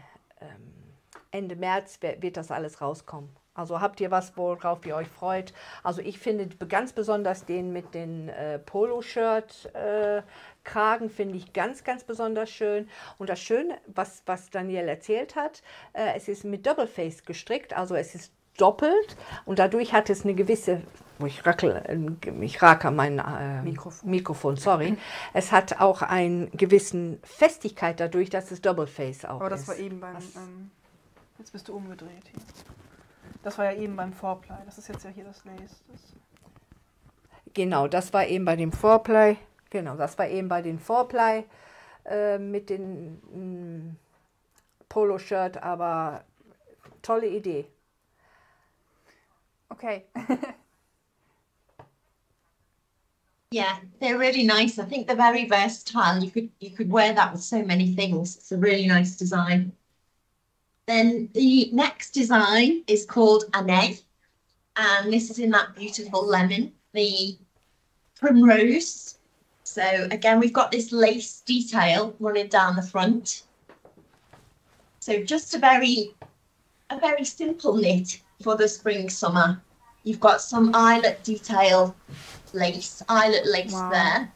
Ende März wird das alles rauskommen. Also habt ihr was, worauf ihr euch freut? Also ich finde ganz besonders den mit den Poloshirt-Kragen finde ich ganz, ganz besonders schön. Und das Schöne, was Danielle erzählt hat, es ist mit Double Face gestrickt, also es ist doppelt und dadurch hat es eine gewisse, ich rake mein Mikrofon, sorry. Es hat auch eine gewisse Festigkeit dadurch, dass es Double Face auch ist. Aber das war eben beim, jetzt bist du umgedreht hier. Das war ja eben beim Foreplay. Das ist jetzt ja hier das Lace. Genau, das war eben bei dem Foreplay. Genau, das war eben bei den Foreplay mit dem Poloshirt, aber tolle Idee. Okay. Yeah, they're really nice. I think they're very versatile. You could wear that with so many things. It's a really nice design. Then the next design is called Anne, and this is in that beautiful lemon, the primrose. So again, we've got this lace detail running down the front. So just a very simple knit for the spring summer. You've got some eyelet detail lace, eyelet lace there.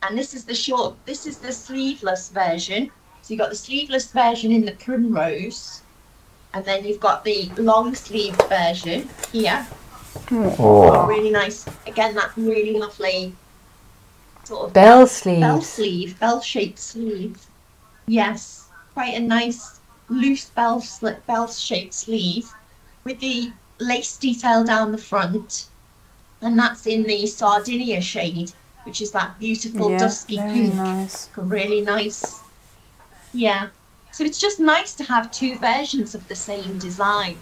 And this is the sleeveless version. So you've got the sleeveless version in the primrose, and then you've got the long sleeve version here. Oh. Really nice. Again, that really lovely sort of bell sleeve. Bell-shaped sleeve. Yes, quite a nice loose bell-shaped sleeve with the lace detail down the front, and that's in the Sardinia shade, which is that beautiful dusky pink. Nice. Really nice. Yeah, so it's just nice to have two versions of the same design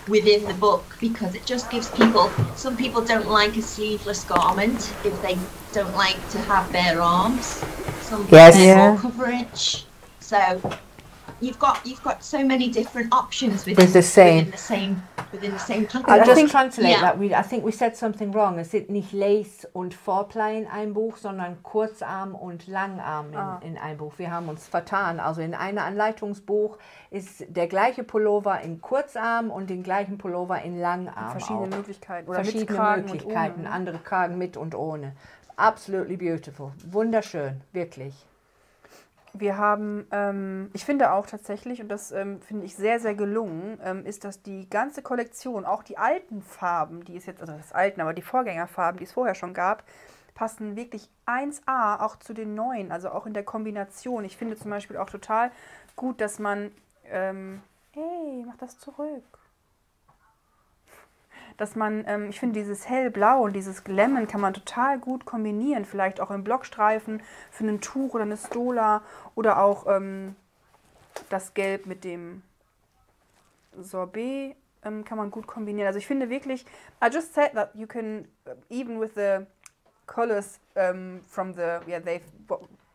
within the book, because it just gives people, some people don't like a sleeveless garment if they don't like to have bare arms. Some people want more coverage. So you've got so many different options within the same pattern. I'll just translate that. I think we said something wrong. Es sind nicht Lace und Foreplay in einem Buch, sondern Kurzarm und Langarm in einem Buch. Wir haben uns vertan. Also in einem Anleitungsbuch ist der gleiche Pullover in Kurzarm und den gleichen Pullover in Langarm. Verschiedene Möglichkeiten. Oder verschiedene mit Kragen Möglichkeiten. Und ohne. Andere Kragen mit und ohne. Absolutely beautiful. Wunderschön. Wirklich. Wir haben, ich finde auch tatsächlich, und das finde ich sehr, sehr gelungen, ist, dass die ganze Kollektion, auch die alten Farben, die es jetzt, also das alten, aber die Vorgängerfarben, die es vorher schon gab, passen wirklich 1A auch zu den neuen, also auch in der Kombination. Ich finde zum Beispiel auch total gut, dass man, hey, mach das zurück. Dass man, ich finde dieses hellblau und dieses Lemon kann man total gut kombinieren, vielleicht auch im Blockstreifen für ein Tuch oder eine Stola oder auch das Gelb mit dem Sorbet kann man gut kombinieren. Also ich finde wirklich, I just said that you can, even with the colors from the,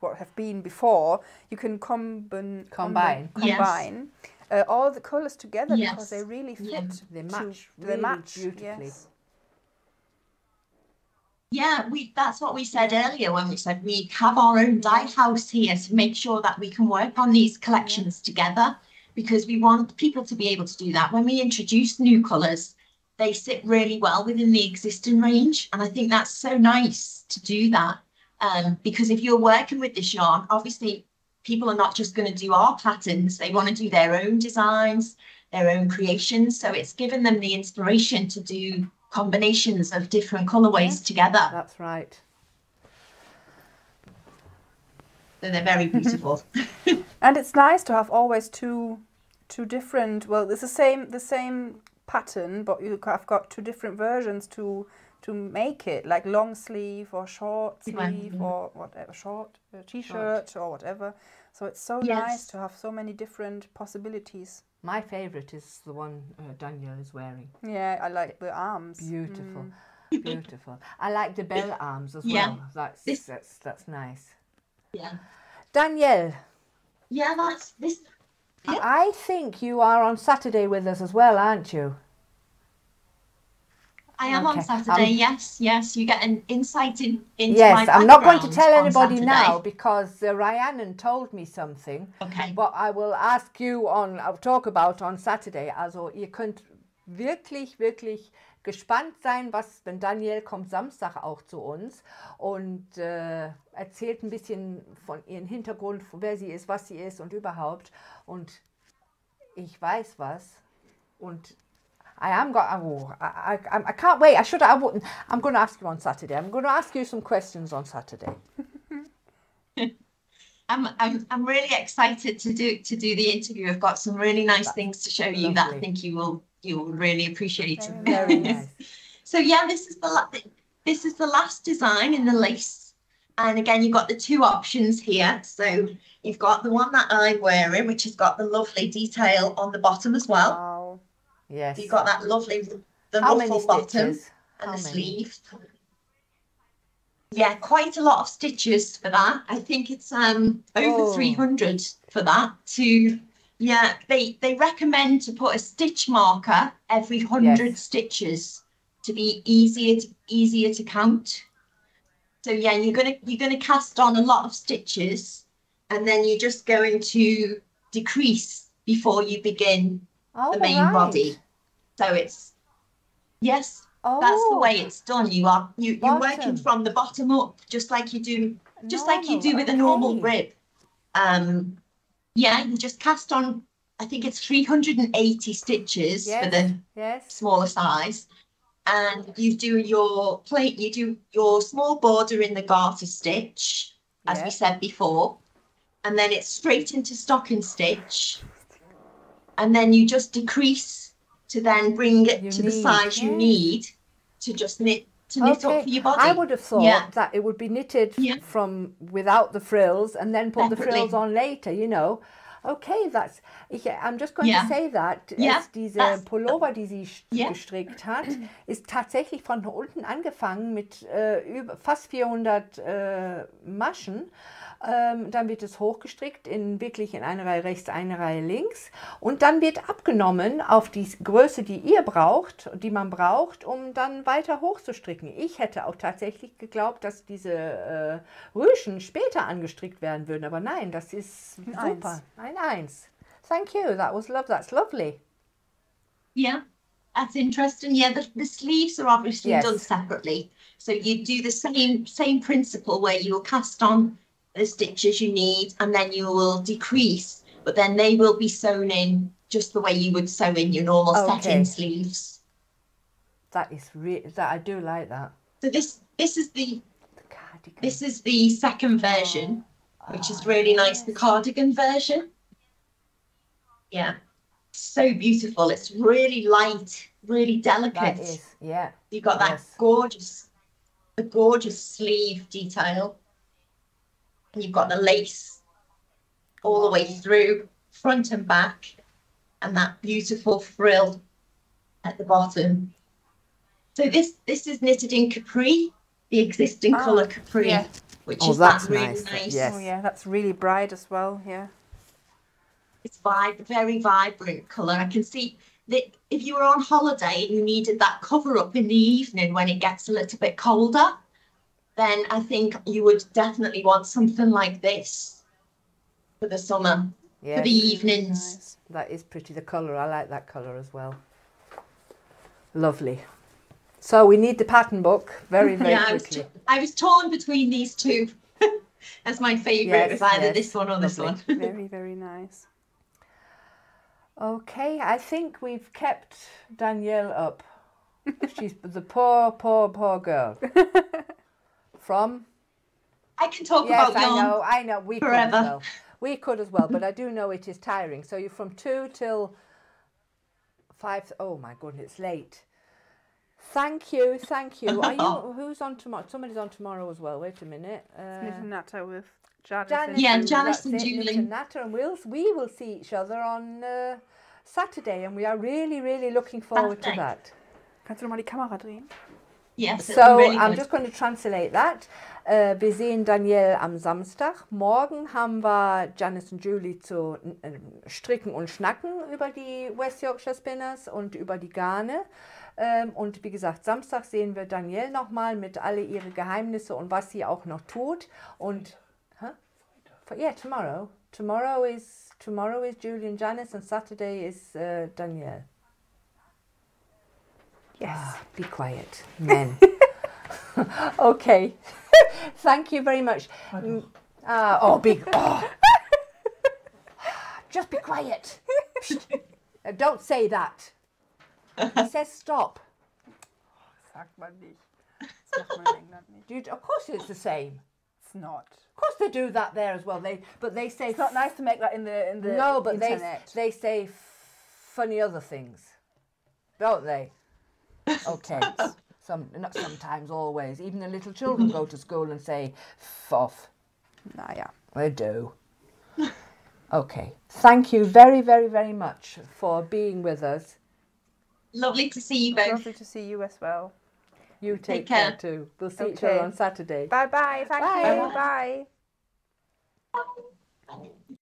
what have been before, you can combine. Yes. All the colors together because they really fit. They match. They match beautifully. Yes. Yeah, that's what we said earlier when we said we have our own dye house here to make sure that we can work on these collections together, because we want people to be able to do that. When we introduce new colours, they sit really well within the existing range, and I think that's so nice to do that, because if you're working with this yarn, obviously people are not just going to do our patterns, they want to do their own designs, their own creations. So it's given them the inspiration to do combinations of different colourways together. That's right. So they're very beautiful. And it's nice to have always two different, well, it's the same pattern, but you have got two different versions to make it, like long sleeve or short sleeve or whatever, short t-shirt or whatever. So it's so nice to have so many different possibilities. My favourite is the one Danielle is wearing. Yeah, I like the arms. Beautiful, beautiful. I like the bell arms as well. That's nice. Yeah. Danielle. Yeah, Yeah. I think you are on Saturday with us as well, aren't you? I am on Saturday, yes. You get an insight into yes, my I'm not going to tell on anybody Saturday. now because Rhiannon told me something. Okay. But I will ask you I'll talk about on Saturday. Also ihr könnt wirklich, wirklich gespannt sein, denn Danielle kommt Samstag auch zu uns und erzählt ein bisschen von ihrem Hintergrund, wer sie ist, was sie ist und überhaupt. Und ich weiß was und I can't wait. I'm going to ask you on Saturday. I'm going to ask you some questions on Saturday. I'm really excited to do the interview. I've got some really nice things to show you that I think you will really appreciate. Very nice. So yeah, this is the last design in the lace, and again you've got the two options here. So you've got the one that I'm wearing, which has got the lovely detail on the bottom as well. Wow. Yes. So you've got that lovely ruffle bottom and the sleeve. Yeah, quite a lot of stitches for that. I think it's over 300 for that. They recommend to put a stitch marker every 100 stitches to be easier to count. So yeah, you're gonna cast on a lot of stitches, and then you're just going to decrease before you begin the main body. So it's that's the way it's done. You're working from the bottom up, just like you do with a normal rib. You just cast on, I think it's 380 stitches for the smaller size, and you do your small border in the garter stitch, as we said before, and then it's straight into stocking stitch, and then you just decrease to then bring it to the size you need to just knit up for your body. I would have thought that it would be knitted from without the frills and then put the frills on later, you know. Okay, I'm just going to say that diese Pullover, die sie gestrickt hat, ist tatsächlich von unten angefangen mit fast 400 Maschen. Dann wird es hochgestrickt wirklich in eine Reihe rechts, eine Reihe links und dann wird abgenommen auf die Größe, die man braucht, um dann weiter hochzustricken. Ich hätte auch tatsächlich geglaubt, dass diese Rüschen später angestrickt werden würden, aber nein, das ist super. Ein Eins. Thank you. That's lovely. Yeah, that's interesting. Yeah, the sleeves are obviously done separately. So you do the same principle where you will cast on the stitches you need and then you will decrease, but then they will be sewn in just the way you would sew in your normal satin sleeves. That I do like that. So this is the cardigan. This is the second version, which is really nice, the cardigan version. Yeah, so beautiful. It's really light, really delicate. That is, yeah. You've got that gorgeous sleeve detail. And you've got the lace all the way through, front and back, and that beautiful frill at the bottom. So this is knitted in capri, the existing colour capri, which is that really nice. Yes. Oh yeah, that's really bright as well. Yeah. It's very vibrant colour. I can see that if you were on holiday and you needed that cover up in the evening when it gets a little bit colder, then I think you would definitely want something like this for the summer, for the evenings. Nice. That is pretty, the colour. I like that colour as well. Lovely. So we need the pattern book very quickly. I was torn between these two as my favourite. It was either this one or this one. Very, very nice. Okay, I think we've kept Danielle up. She's the poor girl. From? I can talk about yarn. I know. We forever. Could as well. We could as well, but I do know it is tiring. So you're from 2 till 5. Oh my goodness, it's late. Thank you. Are you? Who's on tomorrow? Somebody's on tomorrow as well. Wait a minute. Natta with Janice. Janice and Julie. Natta, and we will see each other on Saturday, and we are really looking forward to that. Kannst du noch mal die Kamera drehen? Yes. So really I'm just going to translate that. Wir sehen Danielle am Samstag. Morgen haben wir Janice und Julie zu stricken und schnacken über die West Yorkshire Spinners und über die Garne. Und wie gesagt, Samstag sehen wir Danielle nochmal mit alle ihre Geheimnisse und was sie auch noch tut. Und yeah, tomorrow. Tomorrow is Julie and Janice, and Saturday is Danielle. Yes. Be quiet, men. Okay. Thank you very much. Just be quiet. Don't say that. He says stop. Sagt man nicht. Das macht man in England nicht. Of course it's the same. It's not. Of course they do that there as well. They say it's not nice to make that in the no, but internet. they say funny other things, don't they? Okay. Not sometimes, always. Even the little children go to school and say "foff." Naja. They do. Okay. Thank you very, very, very much for being with us. Lovely to see you both. Lovely to see you as well. You take care too. We'll see each other on Saturday. Bye bye. Thank you. Bye. Bye.